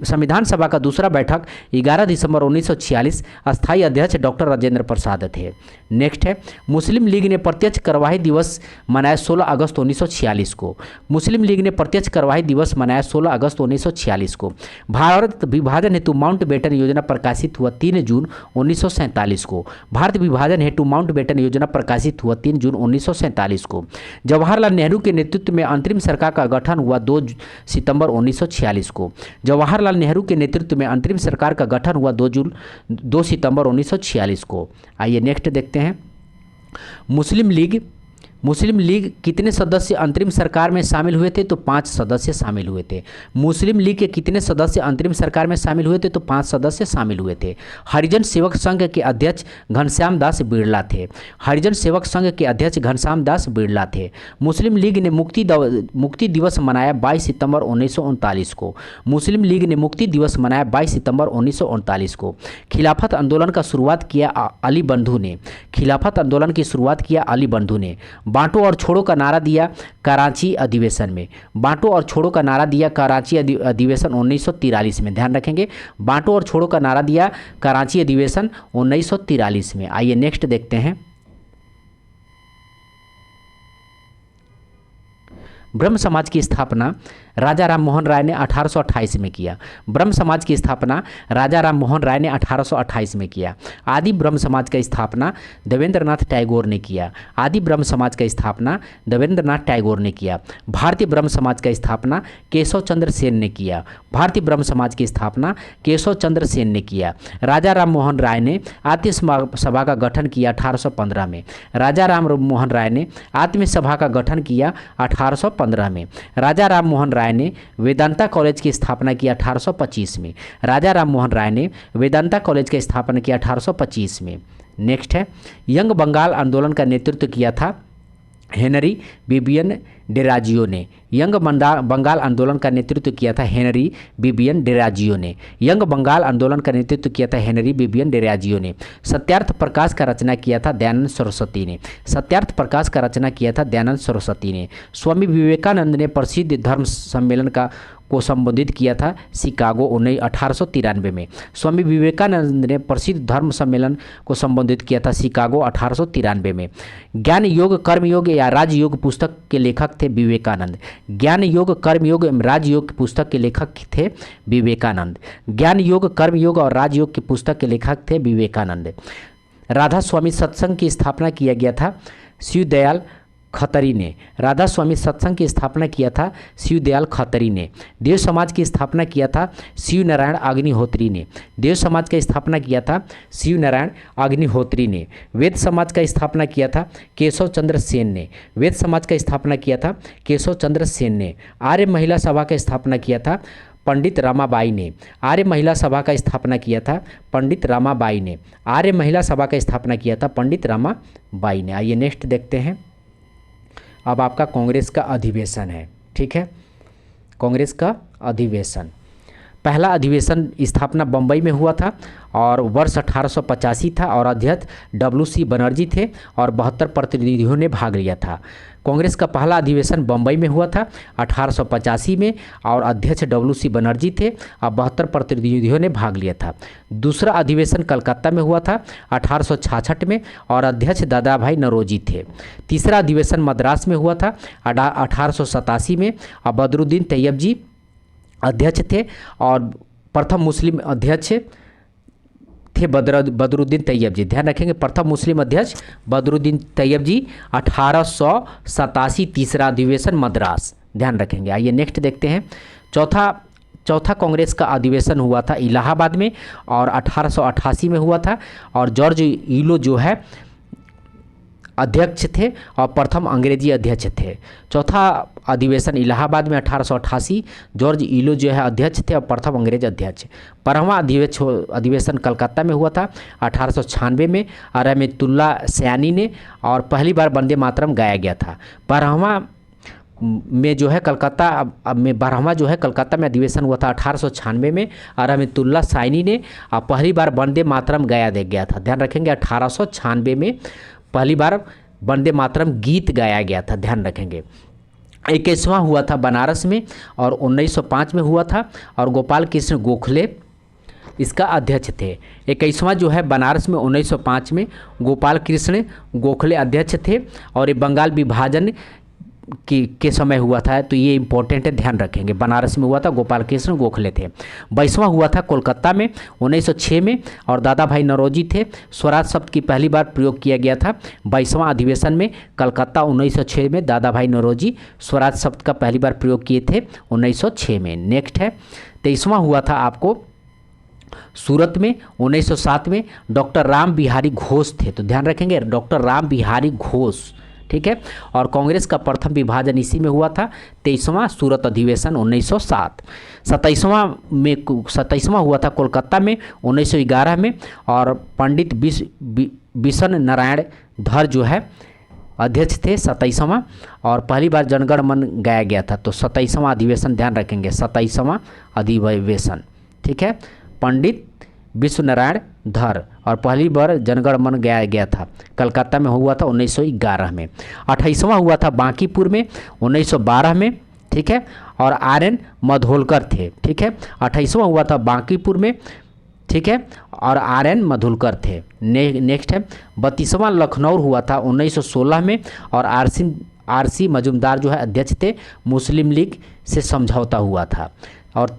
संविधान सभा का दूसरा बैठक 11 दिसंबर 1946। अस्थायी अध्यक्ष डॉक्टर राजेंद्र प्रसाद थे। नेक्स्ट है, मुस्लिम लीग ने प्रत्यक्ष कार्यवाही दिवस मनाया 16 अगस्त 1946 को। मुस्लिम लीग ने प्रत्यक्ष कार्यवाही दिवस मनाया 16 अगस्त 1946 को। भारत विभाजन हेतु माउंटबेटन योजना प्रकाशित हुआ 3 जून 1947 को। भारत विभाजन हेतु माउंटबेटन योजना प्रकाशित हुआ 3 जून 1947 को। जवाहरलाल नेहरू के नेतृत्व में अंतरिम सरकार का गठन हुआ 2 सितंबर 1946 को। जवाहरलाल नेहरू के नेतृत्व में अंतरिम सरकार का गठन हुआ 2 सितंबर 1946 को। आइए नेक्स्ट देखते हैं, मुस्लिम लीग कितने सदस्य अंतरिम सरकार में शामिल हुए थे? तो 5 सदस्य शामिल हुए थे। मुस्लिम लीग के कितने सदस्य अंतरिम सरकार में शामिल हुए थे? तो 5 सदस्य शामिल हुए थे। हरिजन सेवक संघ के अध्यक्ष घनश्याम दास बिरला थे। हरिजन सेवक संघ के अध्यक्ष घनश्याम दास बिरला थे। मुस्लिम लीग ने मुक्ति दिवस मनाया 22 सितंबर 1939 को। मुस्लिम लीग ने मुक्ति दिवस मनाया 22 सितंबर 1939 को। खिलाफत आंदोलन का शुरुआत किया अली बंधु ने। खिलाफत आंदोलन की शुरुआत किया अली बंधु ने। बांटो और छोड़ो का नारा दिया कराची अधिवेशन में। बांटो और छोड़ो का नारा दिया कराची अधिवेशन 1943 में। ध्यान रखेंगे, बांटो और छोड़ो का नारा दिया कराची अधिवेशन 1943 में। आइए नेक्स्ट देखते हैं, ब्रह्म समाज की स्थापना राजा राम मोहन राय ने 1828 में किया। ब्रह्म समाज की स्थापना राजा राम मोहन राय ने 1828 में किया। आदि ब्रह्म समाज का स्थापना देवेंद्रनाथ टैगोर ने किया। आदि ब्रह्म समाज का स्थापना देवेंद्रनाथ टैगोर ने किया। भारतीय ब्रह्म समाज का स्थापना केशव चंद्र सेन ने किया। भारतीय ब्रह्म समाज की स्थापना केशव चंद्र सेन ने किया। राजा राम मोहन राय ने आत्म सभा का गठन किया 1815 में। राजा राम मोहन राय ने आत्म सभा का गठन किया 1815 में। राजा राम मोहन राय ने वेदांता कॉलेज की स्थापना की 1825 में। राजा राम मोहन राय ने वेदांता कॉलेज की स्थापना की 1825 में। नेक्स्ट है, यंग बंगाल आंदोलन का नेतृत्व किया था हेनरी बिबियन डेराजियो ने। यंग बंगाल आंदोलन का नेतृत्व किया था हेनरी बिबियन डेराजियो ने। यंग बंगाल आंदोलन का नेतृत्व किया था हेनरी बिबियन डेराजियो ने। सत्यार्थ प्रकाश का रचना किया था दयानंद सरस्वती ने। सत्यार्थ प्रकाश का रचना किया था दयानंद सरस्वती ने। स्वामी विवेकानंद ने प्रसिद्ध धर्म सम्मेलन को संबोधित किया था शिकागो 1893 में। स्वामी विवेकानंद ने प्रसिद्ध धर्म सम्मेलन को संबोधित किया था शिकागो 1893 में। ज्ञान योग कर्म योग या राजयोग पुस्तक के लेखक थे विवेकानंद। ज्ञान योग कर्म योग एवं राजयोग की पुस्तक के लेखक थे विवेकानंद। ज्ञान योग कर्म योग और राजयोग की पुस्तक के लेखक थे विवेकानंद। राधा स्वामी सत्संग की स्थापना किया गया था शिवदयाल खत्री ने। राधा स्वामी सत्संग की स्थापना किया था शिवदयाल खत्री ने। देव समाज की स्थापना किया था शिव नारायण अग्निहोत्री ने। देव समाज का स्थापना किया था शिव नारायण अग्निहोत्री ने। वेद समाज का स्थापना किया था केशव चंद्र सेन ने। वेद समाज का स्थापना किया था केशव चंद्र सेन ने। आर्य महिला सभा का स्थापना किया था पंडित रामाबाई ने। आर्य महिला सभा का स्थापना किया था पंडित रामाबाई ने। आर्य महिला सभा का स्थापना किया था पंडित रामाबाई ने। आइए नेक्स्ट देखते हैं। अब आपका कांग्रेस का अधिवेशन है, ठीक है। कांग्रेस का अधिवेशन, पहला अधिवेशन स्थापना बम्बई में हुआ था और वर्ष 1885 था और अध्यक्ष WC बनर्जी थे और 72 प्रतिनिधियों ने भाग लिया था। कांग्रेस का पहला अधिवेशन बम्बई में हुआ था 1885 में और अध्यक्ष WC बनर्जी थे और 72 प्रतिनिधियों ने भाग लिया था। दूसरा अधिवेशन कलकत्ता में हुआ था 1866 में और अध्यक्ष दादा भाई नौरोजी थे। तीसरा अधिवेशन मद्रास में हुआ था 1887 में और बदरुद्दीन तैयब जी अध्यक्ष थे और प्रथम मुस्लिम अध्यक्ष थे बदरुद्दीन तैयब जी। ध्यान रखेंगे, प्रथम मुस्लिम अध्यक्ष बदरुद्दीन तैयब जी। 1887 तीसरा अधिवेशन मद्रास, ध्यान रखेंगे। आइए नेक्स्ट देखते हैं। चौथा कांग्रेस का अधिवेशन हुआ था इलाहाबाद में और 1888 में हुआ था और जॉर्ज ईलो जो है अध्यक्ष थे और प्रथम अंग्रेजी अध्यक्ष थे। चौथा अधिवेशन इलाहाबाद में 1888, जॉर्ज ईलो जो है अध्यक्ष थे और प्रथम अंग्रेज अध्यक्ष। 12वां अधिवेशन कलकत्ता में हुआ था 1896 में और रहमतुल्ला सयानी ने और पहली बार वंदे मातरम गाया गया था। 12वां में जो है कलकत्ता में अधिवेशन हुआ था 1896 में और रहमतुल्ला सयानी ने पहली बार वंदे मातरम गाया गया था। ध्यान रखेंगे 1896 में पहली बार वंदे मातरम गीत गाया गया था, ध्यान रखेंगे। 21वां हुआ था बनारस में और 1905 में हुआ था और गोपाल कृष्ण गोखले इसका अध्यक्ष थे। 21वां जो है बनारस में 1905 में गोपाल कृष्ण गोखले अध्यक्ष थे और ये बंगाल विभाजन के समय हुआ था, तो ये इंपॉर्टेंट है, ध्यान रखेंगे। बनारस में हुआ था, गोपाल कृष्ण गोखले थे। 22वां हुआ था कोलकाता में 1906 में और दादा भाई नौरोजी थे। स्वराज शब्द की पहली बार प्रयोग किया गया था 22वां अधिवेशन में कलकत्ता 1906 में। दादा भाई नौरोजी स्वराज शब्द का पहली बार प्रयोग किए थे 1906 में। नेक्स्ट है 23वां हुआ था आपको सूरत में 1907 में। डॉक्टर राम बिहारी घोष थे, तो ध्यान रखेंगे डॉक्टर राम बिहारी घोष, ठीक है। और कांग्रेस का प्रथम विभाजन इसी में हुआ था 23वां सूरत अधिवेशन 1907। 27वां हुआ था कोलकाता में 1911 में और पंडित बिशन नारायण धर जो है अध्यक्ष थे 27वां और पहली बार जनगण मन गाया गया था, तो 27वां अधिवेशन, ध्यान रखेंगे 27वां अधिवेशन, ठीक है। पंडित विश्व नारायण धर और पहली बार जनगण मन गाया गया था, कलकत्ता में हुआ था 1911 में। 28वां हुआ था बांकीपुर में 1912 में, ठीक है, और RN मधोलकर थे, ठीक है। 28वां हुआ था बांकीपुर में, ठीक है, और RN मधोलकर थे। नेक्स्ट है 32वां लखनऊ हुआ था 1916 में और RC मजुमदार जो है अध्यक्ष थे। मुस्लिम लीग से समझौता हुआ था। और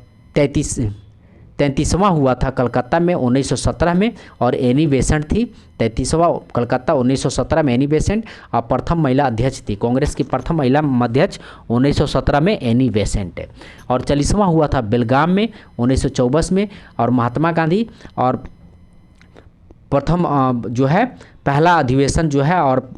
33वां हुआ था कलकत्ता में 1917 में, और एनी बेसेंट थी। 33वां कलकत्ता 1917 में एनी बेसेंट, और प्रथम महिला अध्यक्ष थी, कांग्रेस की प्रथम महिला अध्यक्ष 1917 में एनी बेसेंट। और 40वां हुआ था बेलगाम में 1924 में, और महात्मा गांधी। और प्रथम जो है पहला अधिवेशन जो है और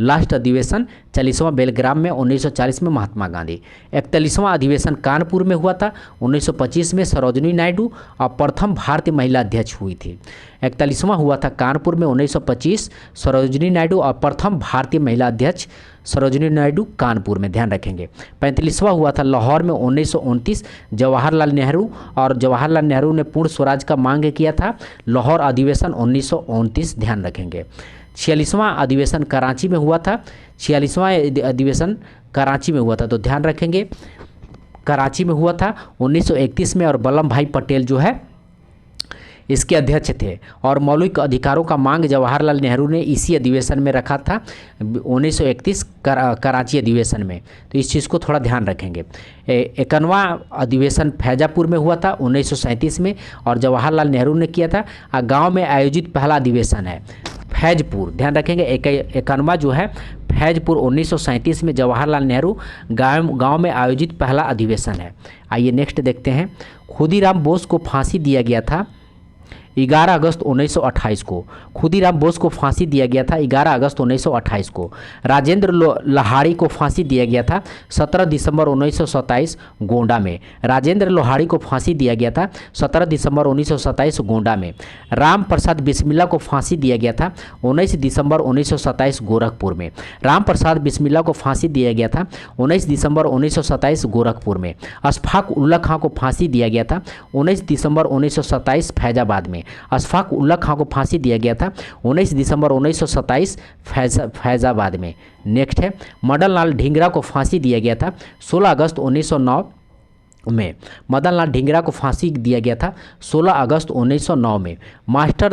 लास्ट अधिवेशन 40वां बेलग्राम में 1940 में महात्मा गांधी। 41वां अधिवेशन कानपुर में हुआ था 1925 में सरोजिनी नायडू, और प्रथम भारतीय महिला अध्यक्ष हुई थी। 41वां हुआ था कानपुर में 1925 सरोजिनी नायडू, और प्रथम भारतीय महिला अध्यक्ष सरोजिनी नायडू कानपुर में, ध्यान रखेंगे। 45वां हुआ था लाहौर में 1929 जवाहरलाल नेहरू, और जवाहरलाल नेहरू ने पूर्ण स्वराज का मांग किया था। लाहौर अधिवेशन 1929, ध्यान रखेंगे। 46वां अधिवेशन कराची में हुआ था। 46वां अधिवेशन कराची में हुआ था, तो ध्यान रखेंगे कराची में हुआ था 1931 में, और वल्लभ भाई पटेल जो है इसके अध्यक्ष थे। और मौलिक अधिकारों का मांग जवाहरलाल नेहरू ने इसी अधिवेशन में रखा था 1931 कराची अधिवेशन में, तो इस चीज़ को थोड़ा ध्यान रखेंगे। 51वां अधिवेशन फैजापुर में हुआ था 1937 में, और जवाहरलाल नेहरू ने किया था। गांव में आयोजित पहला अधिवेशन है फैजपुर, ध्यान रखेंगे। 51वां जो है फैजपुर 1937 में जवाहरलाल नेहरू गांव में आयोजित पहला अधिवेशन है। आइए नेक्स्ट देखते हैं। खुदीराम बोस को फांसी दिया गया था 11 अगस्त 1928 को। खुदीराम बोस को फांसी दिया गया था 11 अगस्त 1928 को। राजेंद्र लोहाड़ी को फांसी दिया गया था 17 दिसंबर 1927 गोंडा में। राजेंद्र लोहाड़ी को फांसी दिया गया था 17 दिसंबर 1927 गोंडा में। राम प्रसाद बिस्मिल्ला को फांसी दिया गया था 19 दिसंबर 1927 गोरखपुर में। राम प्रसाद बिस्मिल्ला को फांसी दिया गया था 19 दिसंबर 1927 गोरखपुर में। अशफाक उल्ला खां को फांसी दिया गया था 19 दिसंबर 1927 फैजाबाद में। अशफाक उल्ला खां को फांसी दिया गया था 19 दिसंबर 1927 फैजाबाद में। नेक्स्ट है मदन लाल ढींगरा को फांसी दिया गया था 16 अगस्त 1909 में। मदन लाल ढींगरा को फांसी दिया गया था 16 अगस्त 1909 में। मास्टर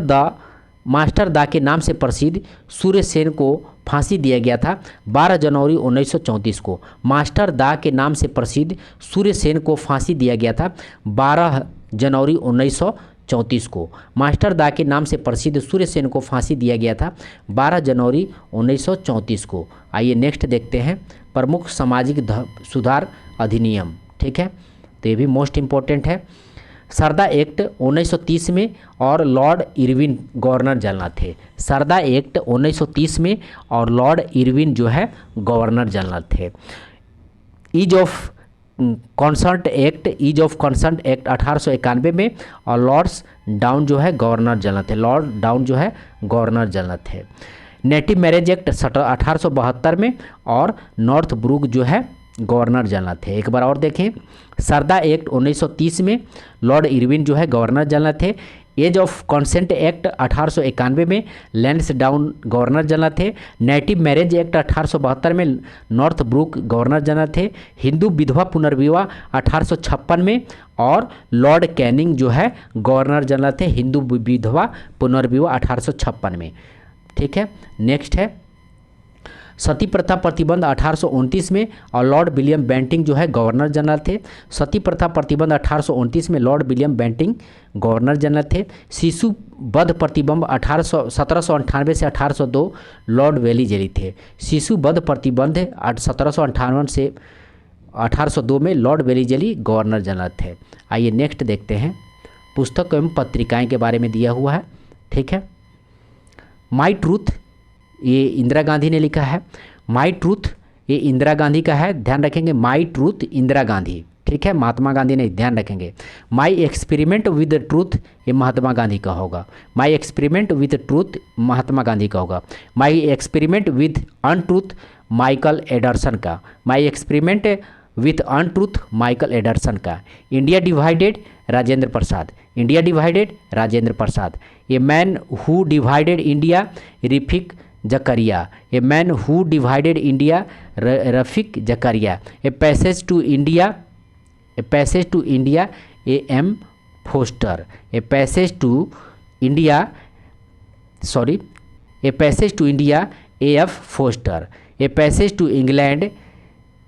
दा के नाम से प्रसिद्ध सूर्य सेन को फांसी दिया गया था 12 जनवरी 1934 को। मास्टर दा के नाम से प्रसिद्ध सूर्य सेन को फांसी दिया गया था 12 जनवरी 1934 को। मास्टर दा के नाम से प्रसिद्ध सूर्य सेन को फांसी दिया गया था 12 जनवरी 1934 को। आइए नेक्स्ट देखते हैं प्रमुख सामाजिक सुधार अधिनियम, ठीक है, तो ये भी मोस्ट इम्पोर्टेंट है। सरदा एक्ट 1930 में और लॉर्ड इरविन गवर्नर जनरल थे। सरदा एक्ट 1930 में और लॉर्ड इरविन जो है गवर्नर जनरल थे। ईज ऑफ कॉन्सर्ट एक्ट 1891 में और लॉर्ड्स डाउन जो है गवर्नर जनरल थे। लॉर्ड डाउन जो है गवर्नर जनरल थे। नेटिव मैरिज एक्ट 1872 में और नॉर्थ ब्रूक जो है गवर्नर जनरल थे। एक बार और देखें, सरदा एक्ट 1930 में लॉर्ड इरविन जो है गवर्नर जनरल थे। एज ऑफ कॉन्सेंट एक्ट 1891 में लैंड्स डाउन गवर्नर जनरल थे। नेटिव मैरिज एक्ट 1872 में नॉर्थ ब्रूक गवर्नर जनरल थे। हिंदू विधवा पुनर्विवाह 1856 में और लॉर्ड कैनिंग जो है गवर्नर जनरल थे। हिंदू विधवा पुनर्विवाह 1856 में, ठीक है। नेक्स्ट है सती प्रथा प्रतिबंध 1829 में और लॉर्ड विलियम बेंटिंग जो है गवर्नर जनरल थे। सती प्रथा प्रतिबंध 1829 में Lord William Bentinck governor general थे। शिशु वध प्रतिबंध 1798 से 1802 लॉर्ड वेलीजेली थे। शिशु वध प्रतिबंध 1758 से 1802 में लॉर्ड वेलीजेली गवर्नर जनरल थे। आइए नेक्स्ट देखते हैं पुस्तक एवं पत्रिकाएं के बारे में दिया हुआ है, ठीक है। माई ट्रूथ ये इंदिरा गांधी ने लिखा है। माई ट्रूथ ये इंदिरा गांधी का है, ध्यान रखेंगे। माई ट्रूथ इंदिरा गांधी, ठीक है, महात्मा गांधी ने, ध्यान रखेंगे। माई एक्सपेरिमेंट विद ट्रूथ ये महात्मा गांधी का होगा। My experiment with truth Mahatma Gandhi का होगा। My experiment with untruth Michael Edwardes का। My experiment with untruth Michael Edwardes का। India divided Rajendra Prasad. India divided Rajendra Prasad. A man who divided India Rafiq Zakaria. A man who divided India Rafiq Zakaria. A passage to India E M Forster. A passage to India E F Forster. A passage to England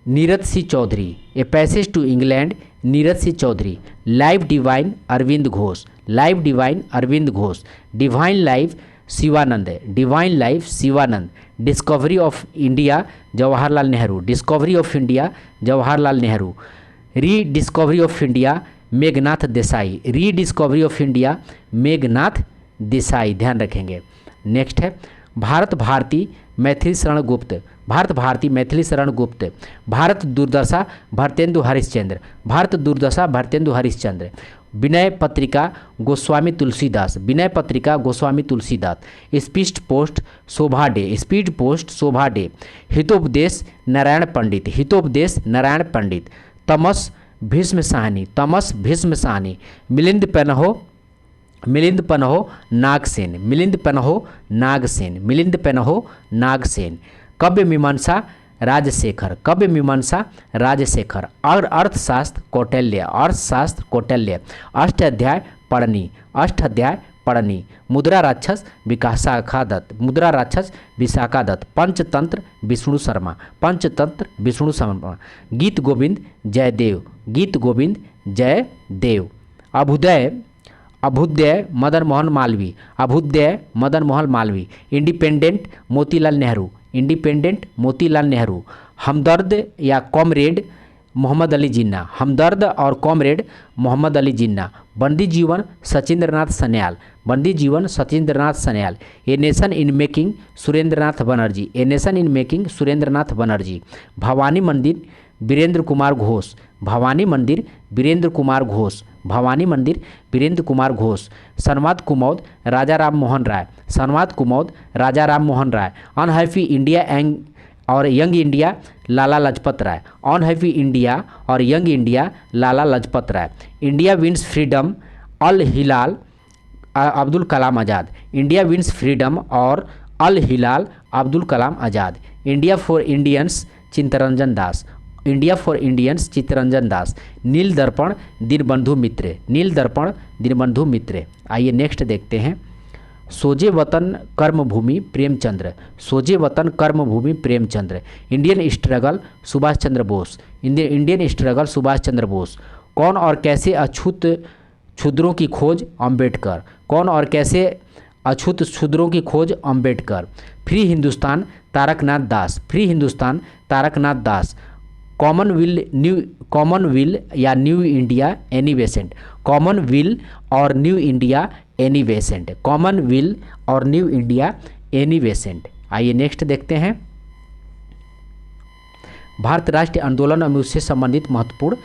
Neeraj C Chaudhuri, A passage to England Neeraj C Chaudhuri, live divine Aurobindo Ghosh, live divine Aurobindo Ghosh, divine life Shivananda, divine life Shivananda, discovery of India Jawaharlal Nehru, discovery of India Jawaharlal Nehru, rediscovery of India Meghnad Desai, rediscovery of India Meghnad Desai, ध्यान रखेंगे। Next है भारत भारती मैथिली शरण गुप्त, भारत भारती मैथिली शरण गुप्त, भारत दुर्दशा भारतेंदु हरिश्चंद्र, भारत दुर्दशा Bharatendu Harishchandra, Vinay Patrika Goswami Tulsidas, Vinay Patrika Goswami Tulsidas, speed post शोभा day, speed post शोभा day, Hitopadesha Narayan पंडित, हितोपदेश नारायण पंडित, तमस भीष्म साहनी, तमस भीष्म साहनी, मिलिंद पेनहो, मिलिंद पन्हो नागसेन, मिलिंद पन्हो नागसेन, मिलिंद पेनहो नागसेन, काव्य मीमांसा राजशेखर, काव्य मीमांसा राजशेखर, और अर्थशास्त्र कौटिल्य, अर्थशास्त्र कौटिल्य, अष्टाध्याय पढ़नी, अष्टाध्याय पढ़नी, मुद्रा राक्षस विशाखा दत्त, मुद्रा राक्षस विशाखा दत्त, पंचतंत्र विष्णु शर्मा, पंचतंत्र विष्णु शर्मा, गीत गोविंद जयदेव, गीत गोविंद जयदेव, अभ्युदय, अभ्युदय मदन मोहन मालवीय, अभ्युदय मदन मोहन मालवीय, इंडिपेंडेंट मोतीलाल नेहरू, इंडिपेंडेंट मोतीलाल नेहरू, हमदर्द या कॉमरेड मोहम्मद अली जिन्ना, हमदर्द और कॉमरेड मोहम्मद अली जिन्ना, बंदी जीवन सचिंद्रनाथ सन्याल, बंदी जीवन Sachindranath Sanyal, a nation in making Surendranath Banerjee, a nation in making Surendranath Banerjee, Bhavani मंदिर वीरेंद्र कुमार घोष, भवानी मंदिर वीरेंद्र कुमार घोष, भवानी मंदिर वीरेंद्र कुमार घोष, संवाद कुमौद राजा राम मोहन राय, संवाद कुमौद राजा राम मोहन राय, अनहैप्पी इंडिया एंग और young India Lala Lajpat Rai, unhappy India और young India Lala Lajpat Rai, India wins freedom Al Hilal Abdul Kalam Azad, India wins freedom और Al Hilal Abdul Kalam Azad, India for Indians Chittaranjan Das, India for Indians Chittaranjan Das, Nil Darpan Dinabandhu मित्र, नील दर्पण दीनबंधु मित्र। आइए नेक्स्ट देखते हैं, सोजे वतन कर्मभूमि प्रेमचंद्र, सोजे वतन कर्मभूमि Premchandra, Indian struggle Subhash Chandra Bose, Indian struggle Subhash Chandra Bose, कौन और कैसे अछूत क्षुद्रों की खोज अम्बेडकर, कौन और कैसे अछूत क्षुद्रों की खोज अम्बेडकर, फ्री हिंदुस्तान तारकनाथ दास, फ्री हिंदुस्तान तारकनाथ दास, कॉमनविल या न्यू इंडिया एनी बेसेंट, कॉमनविल और न्यू इंडिया एनी बेसेंट, कॉमनविल और न्यू इंडिया एनी बेसेंट। आइए नेक्स्ट देखते हैं, भारत राष्ट्रीय आंदोलन में उससे संबंधित महत्वपूर्ण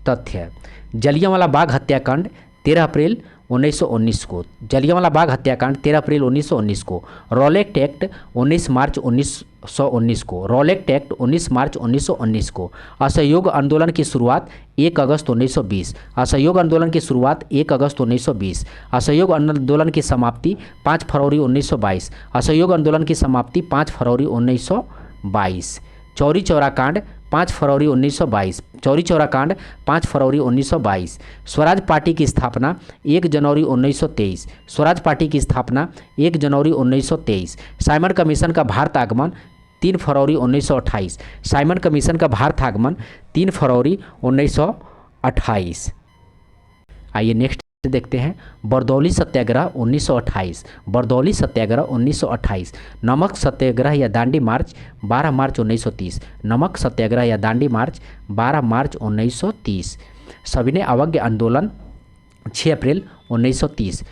तथ्य, जलियांवाला बाग हत्याकांड 13 अप्रैल 1919 को, जलियांवाला बाग हत्याकांड 13 अप्रैल 1919 को, रॉलेट एक्ट 19 मार्च 1919 को, रॉलेट एक्ट 19 मार्च 1919 को, असहयोग आंदोलन की शुरुआत 1 अगस्त 1920, असहयोग आंदोलन की शुरुआत 1 अगस्त 1920, असहयोग आंदोलन की समाप्ति 5 फरवरी 1922, असहयोग आंदोलन की समाप्ति 5 फरवरी 1922, चौरी चौरा कांड 5 फरवरी 1922, चौरी चौरा कांड 5 फरवरी 1922, स्वराज पार्टी की स्थापना 1 जनवरी 1923, स्वराज पार्टी की स्थापना 1 जनवरी 1923, साइमन कमीशन का भारत आगमन 3 फरवरी 1928, साइमन कमीशन का भारत आगमन 3 फरवरी 1928। आइए नेक्स्ट देखते हैं, बरदौली सत्याग्रह 1928, बरदौली सत्याग्रह 1928, नमक सत्याग्रह या दांडी मार्च 12 मार्च 1930, नमक सत्याग्रह या दांडी मार्च 12 मार्च 1930, सविनय अवज्ञा आंदोलन 6 अप्रैल 1930,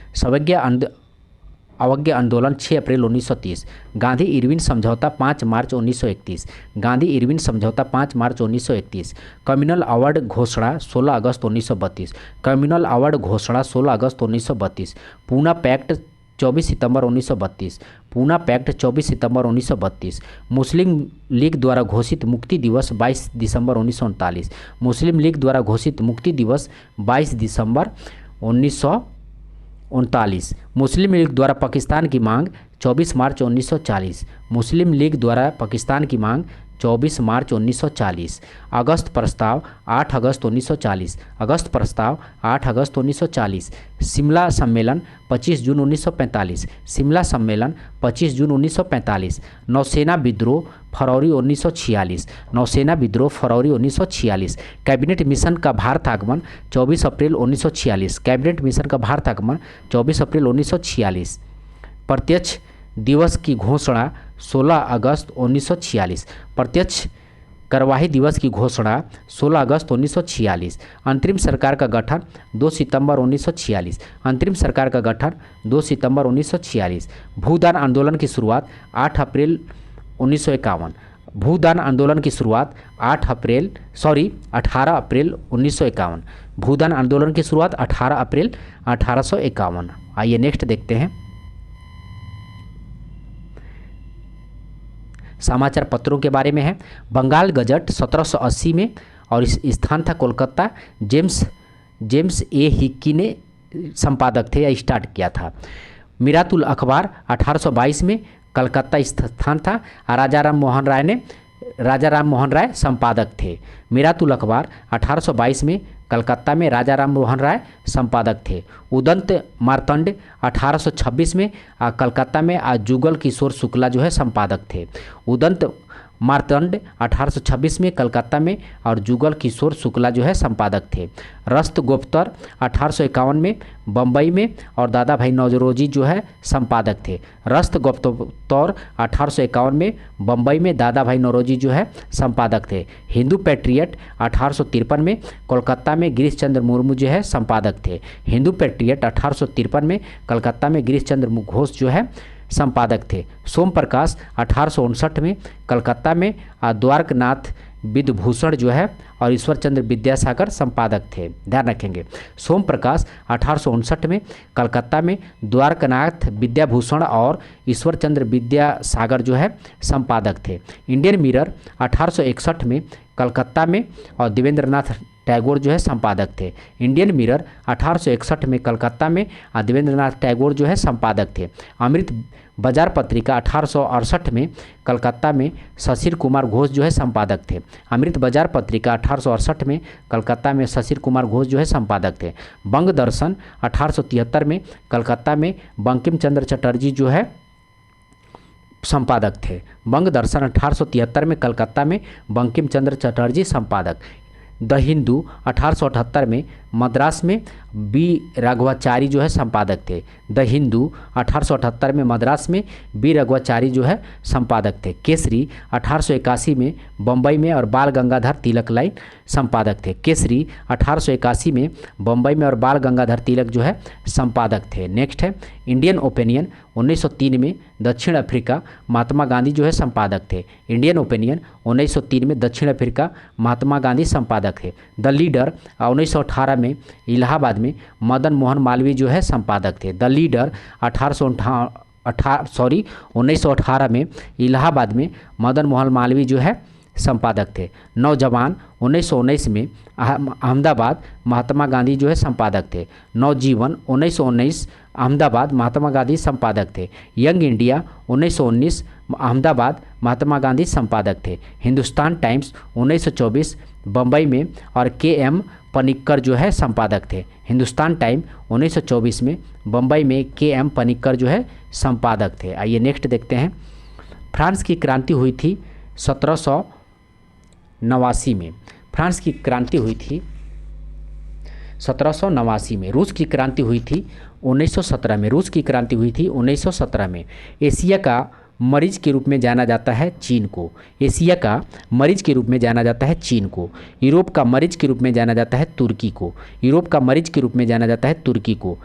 अवज्ञा आंदोलन 6 अप्रैल 1930, गांधी इरविन समझौता 5 मार्च 1931, गांधी इरविन समझौता 5 मार्च 1931, कम्युनल अवार्ड घोषणा 16 अगस्त 1932, कम्युनल अवार्ड घोषणा 16 अगस्त 1932, पूना पैक्ट 24 सितंबर 1932, पूना पैक्ट 24 सितंबर 1932, मुस्लिम लीग द्वारा घोषित मुक्ति दिवस 22 दिसंबर 1939, मुस्लिम लीग द्वारा घोषित मुक्ति दिवस 22 दिसंबर 1939, मुस्लिम लीग द्वारा पाकिस्तान की मांग 24 मार्च 1940। मुस्लिम लीग द्वारा पाकिस्तान की मांग 24 मार्च 1940। अगस्त प्रस्ताव 8 अगस्त 1940। अगस्त प्रस्ताव 8 अगस्त 1940। शिमला सम्मेलन 25 जून 1945। शिमला सम्मेलन 25 जून 1945। नौसेना विद्रोह फरवरी 1946। नौसेना विद्रोह फरवरी 1946। कैबिनेट मिशन का भारत आगमन 24 अप्रैल 1946। कैबिनेट मिशन का भारत आगमन 24 अप्रैल 1946। प्रत्यक्ष दिवस की घोषणा 16 अगस्त 1946। प्रत्यक्ष कार्यवाही दिवस की घोषणा 16 अगस्त 1946। अंतरिम सरकार का गठन 2 सितंबर 1946। अंतरिम सरकार का गठन 2 सितंबर 1946। भूदान आंदोलन की शुरुआत 8 अप्रैल 1951। भूदान आंदोलन की शुरुआत 18 अप्रैल 1951। भूदान आंदोलन की शुरुआत 18 अप्रैल 1851। आइए नेक्स्ट देखते हैं समाचार पत्रों के बारे में है। बंगाल गजट 1780 में और इस स्थान था कोलकाता। जेम्स ए हिक्की ने संपादक थे या स्टार्ट किया था। मिरातुल अखबार 1822 में कलकत्ता स्थान था। राजा राम मोहन राय संपादक थे। मिरातुल अखबार 1822 में कलकत्ता में राजा राम मोहन राय संपादक थे। उदंत मार्तंड 1826 में कलकत्ता में जुगल किशोर शुक्ला जो है संपादक थे। उदंत मार्तंड 1826 में कलकत्ता में और जुगल किशोर शुक्ला जो है संपादक थे। रस्त गुप्तर 1851 में बम्बई में और दादा भाई नौरोजी जो है संपादक थे। रस्त गुप्तर 1851 में बम्बई में दादा भाई नौरोजी जो है संपादक थे। हिंदू पैट्रियट 1853 में कोलकाता में गिरीश चंद्र मुर्मू जो है संपादक थे। हिंदू पैट्रियट 1853 में कलकत्ता में गिरीश चंद्र घोष जो है संपादक थे। सोम प्रकाश 1859 में कलकत्ता में द्वारकनाथ विद्यभूषण जो है और ईश्वर चंद्र विद्यासागर संपादक थे। ध्यान रखेंगे, सोम प्रकाश 1859 में कलकत्ता में द्वारकनाथ विद्याभूषण और ईश्वर चंद्र विद्यासागर जो है संपादक थे। इंडियन मिरर 1861 में कलकत्ता में और देवेंद्रनाथ टैगोर जो है संपादक थे। इंडियन मिरर 1861 में कलकत्ता में देवेंद्रनाथ टैगोर जो है संपादक थे। अमृत बाजार पत्रिका 1868 में कलकत्ता में शशिर कुमार घोष जो है संपादक थे। अमृत बाजार पत्रिका 1868 में कलकत्ता में शशिर कुमार घोष जो है संपादक थे। बंग दर्शन 1873 में कलकत्ता में बंकिम चंद्र चटर्जी जो है संपादक थे। बंग दर्शन 1873 में कलकत्ता में बंकिम चंद्र चटर्जी संपादक। द हिंदू 1878 में मद्रास में बी राघवाचारी जो है संपादक थे। द हिंदू 1878 में मद्रास में बी राघवाचारी जो है संपादक थे। केसरी 1881 में बम्बई में और बाल गंगाधर तिलक लाइन संपादक थे। केसरी 1881 में बम्बई में और बाल गंगाधर तिलक जो है संपादक थे। नेक्स्ट है इंडियन ओपिनियन 1903 में दक्षिण अफ्रीका महात्मा गांधी जो है संपादक थे। इंडियन ओपिनियन 1903 में दक्षिण अफ्रीका महात्मा गांधी संपादक थे। द लीडर 1918 में इलाहाबाद में मदन मोहन मालवीय जो है संपादक थे। द लीडर 1918 में इलाहाबाद में मदन मोहन मालवीय जो है संपादक थे। नौजवान 1919 में अहमदाबाद महात्मा गांधी जो है संपादक थे। नवजीवन 1919 अहमदाबाद महात्मा गांधी संपादक थे। यंग इंडिया 1919 अहमदाबाद महात्मा गांधी संपादक थे। हिंदुस्तान टाइम्स 1924 बम्बई में और के.एम. पनिक्कर जो है संपादक थे। हिंदुस्तान टाइम 1924 में बम्बई में के.एम. पनिक्कर जो है संपादक थे। आइए नेक्स्ट देखते हैं। फ्रांस की क्रांति हुई थी 1789 में। फ्रांस की क्रांति हुई थी 1789 में। रूस की क्रांति हुई थी 1917 में। रूस की क्रांति हुई थी 1917 में। एशिया का मरीज के रूप में जाना जाता है चीन को। एशिया का मरीज के रूप में जाना जाता है चीन को। यूरोप का मरीज के रूप में जाना जाता है तुर्की को। यूरोप का मरीज के रूप में जाना जाता है तुर्की को।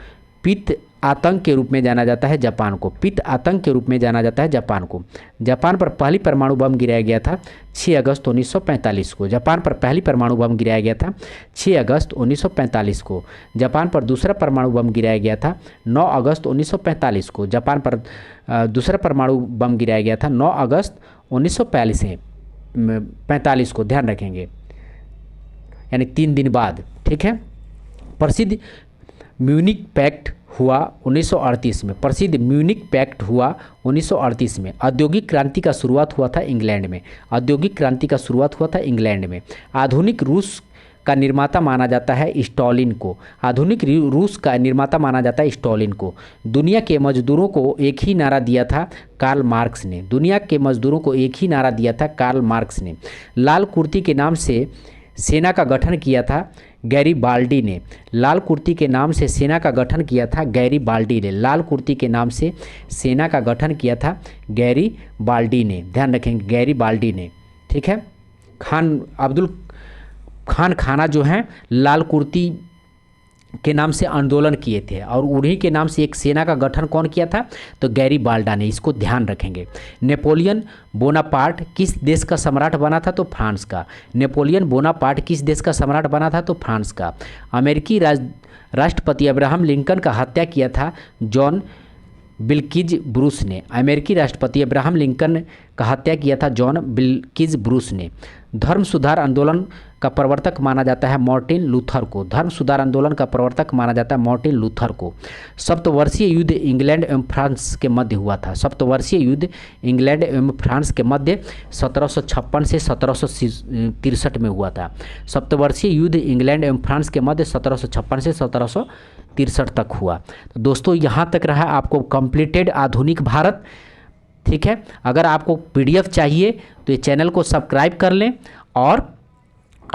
पित्त आतंक के रूप में जाना जाता है जापान को। पित्त आतंक के रूप में जाना जाता है जापान को। जापान पर पहली परमाणु बम गिराया गया था 6 अगस्त 1945 को। जापान पर पहली परमाणु बम गिराया गया था 6 अगस्त 1945 को। जापान पर दूसरा परमाणु बम गिराया गया था 9 अगस्त 1945 को। जापान पर दूसरा परमाणु बम गिराया गया था 9 अगस्त 1945 को। ध्यान रखेंगे, यानी 3 दिन बाद। ठीक है। प्रसिद्ध म्यूनिक पैक्ट हुआ 1938 में। प्रसिद्ध म्यूनिक पैक्ट हुआ 1938 में। औद्योगिक क्रांति का शुरुआत हुआ था इंग्लैंड में। औद्योगिक क्रांति का शुरुआत हुआ था इंग्लैंड में। आधुनिक रूस का निर्माता माना जाता है स्टालिन को। आधुनिक रूस का निर्माता माना जाता है स्टालिन को। दुनिया के मजदूरों को एक ही नारा दिया था कार्ल मार्क्स ने। दुनिया के मजदूरों को एक ही नारा दिया था कार्ल मार्क्स ने। लाल कुर्ती के नाम से सेना का गठन किया था गैरीबाल्डी ने। लाल कुर्ती के नाम से सेना का गठन किया था गैरीबाल्डी ने। लाल कुर्ती के नाम से सेना का गठन किया था गैरीबाल्डी ने। ध्यान रखेंगे, गैरीबाल्डी ने। ठीक है। अब्दुल खान खाना जो हैं लाल कुर्ती के नाम से आंदोलन किए थे और उन्हीं के नाम से एक सेना का गठन कौन किया था, तो गैरीबाल्डी ने। इसको ध्यान रखेंगे। नेपोलियन बोनापार्ट किस देश का सम्राट बना था, तो फ्रांस का। नेपोलियन बोनापार्ट किस देश का सम्राट बना था, तो फ्रांस का। अमेरिकी राष्ट्रपति अब्राहम लिंकन का हत्या किया था जॉन बिल्किज ब्रूस ने। अमेरिकी राष्ट्रपति अब्राहम लिंकन का हत्या किया था जॉन बिल्किज ब्रूस ने। धर्म सुधार आंदोलन का प्रवर्तक माना जाता है मार्टिन लूथर को। धर्म सुधार आंदोलन का प्रवर्तक माना जाता है मार्टिन लूथर को। सप्तवर्षीय युद्ध इंग्लैंड एवं फ्रांस के मध्य हुआ था। सप्तवर्षीय युद्ध इंग्लैंड एवं फ्रांस के मध्य 1756 से 1763 में हुआ था। सप्तवर्षीय युद्ध इंग्लैंड एवं फ्रांस के मध्य 1756 से 1763 तक हुआ। तो दोस्तों यहाँ तक रहा आपको कंप्लीटेड आधुनिक भारत। ठीक है। अगर आपको PDF चाहिए तो ये चैनल को सब्सक्राइब कर लें और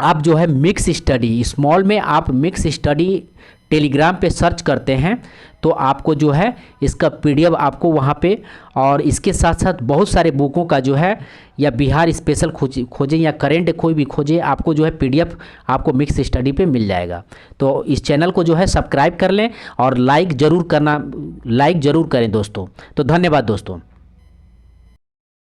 आप जो है मिक्स स्टडी स्मॉल में आप मिक्स स्टडी टेलीग्राम पे सर्च करते हैं तो आपको जो है इसका PDF आपको वहाँ पे, और इसके साथ साथ बहुत सारे बुकों का जो है या बिहार स्पेशल खोजें या करेंट कोई भी खोजें, आपको जो है PDF आपको मिक्स स्टडी पे मिल जाएगा। तो इस चैनल को जो है सब्सक्राइब कर लें और लाइक ज़रूर करें दोस्तों। तो धन्यवाद दोस्तों।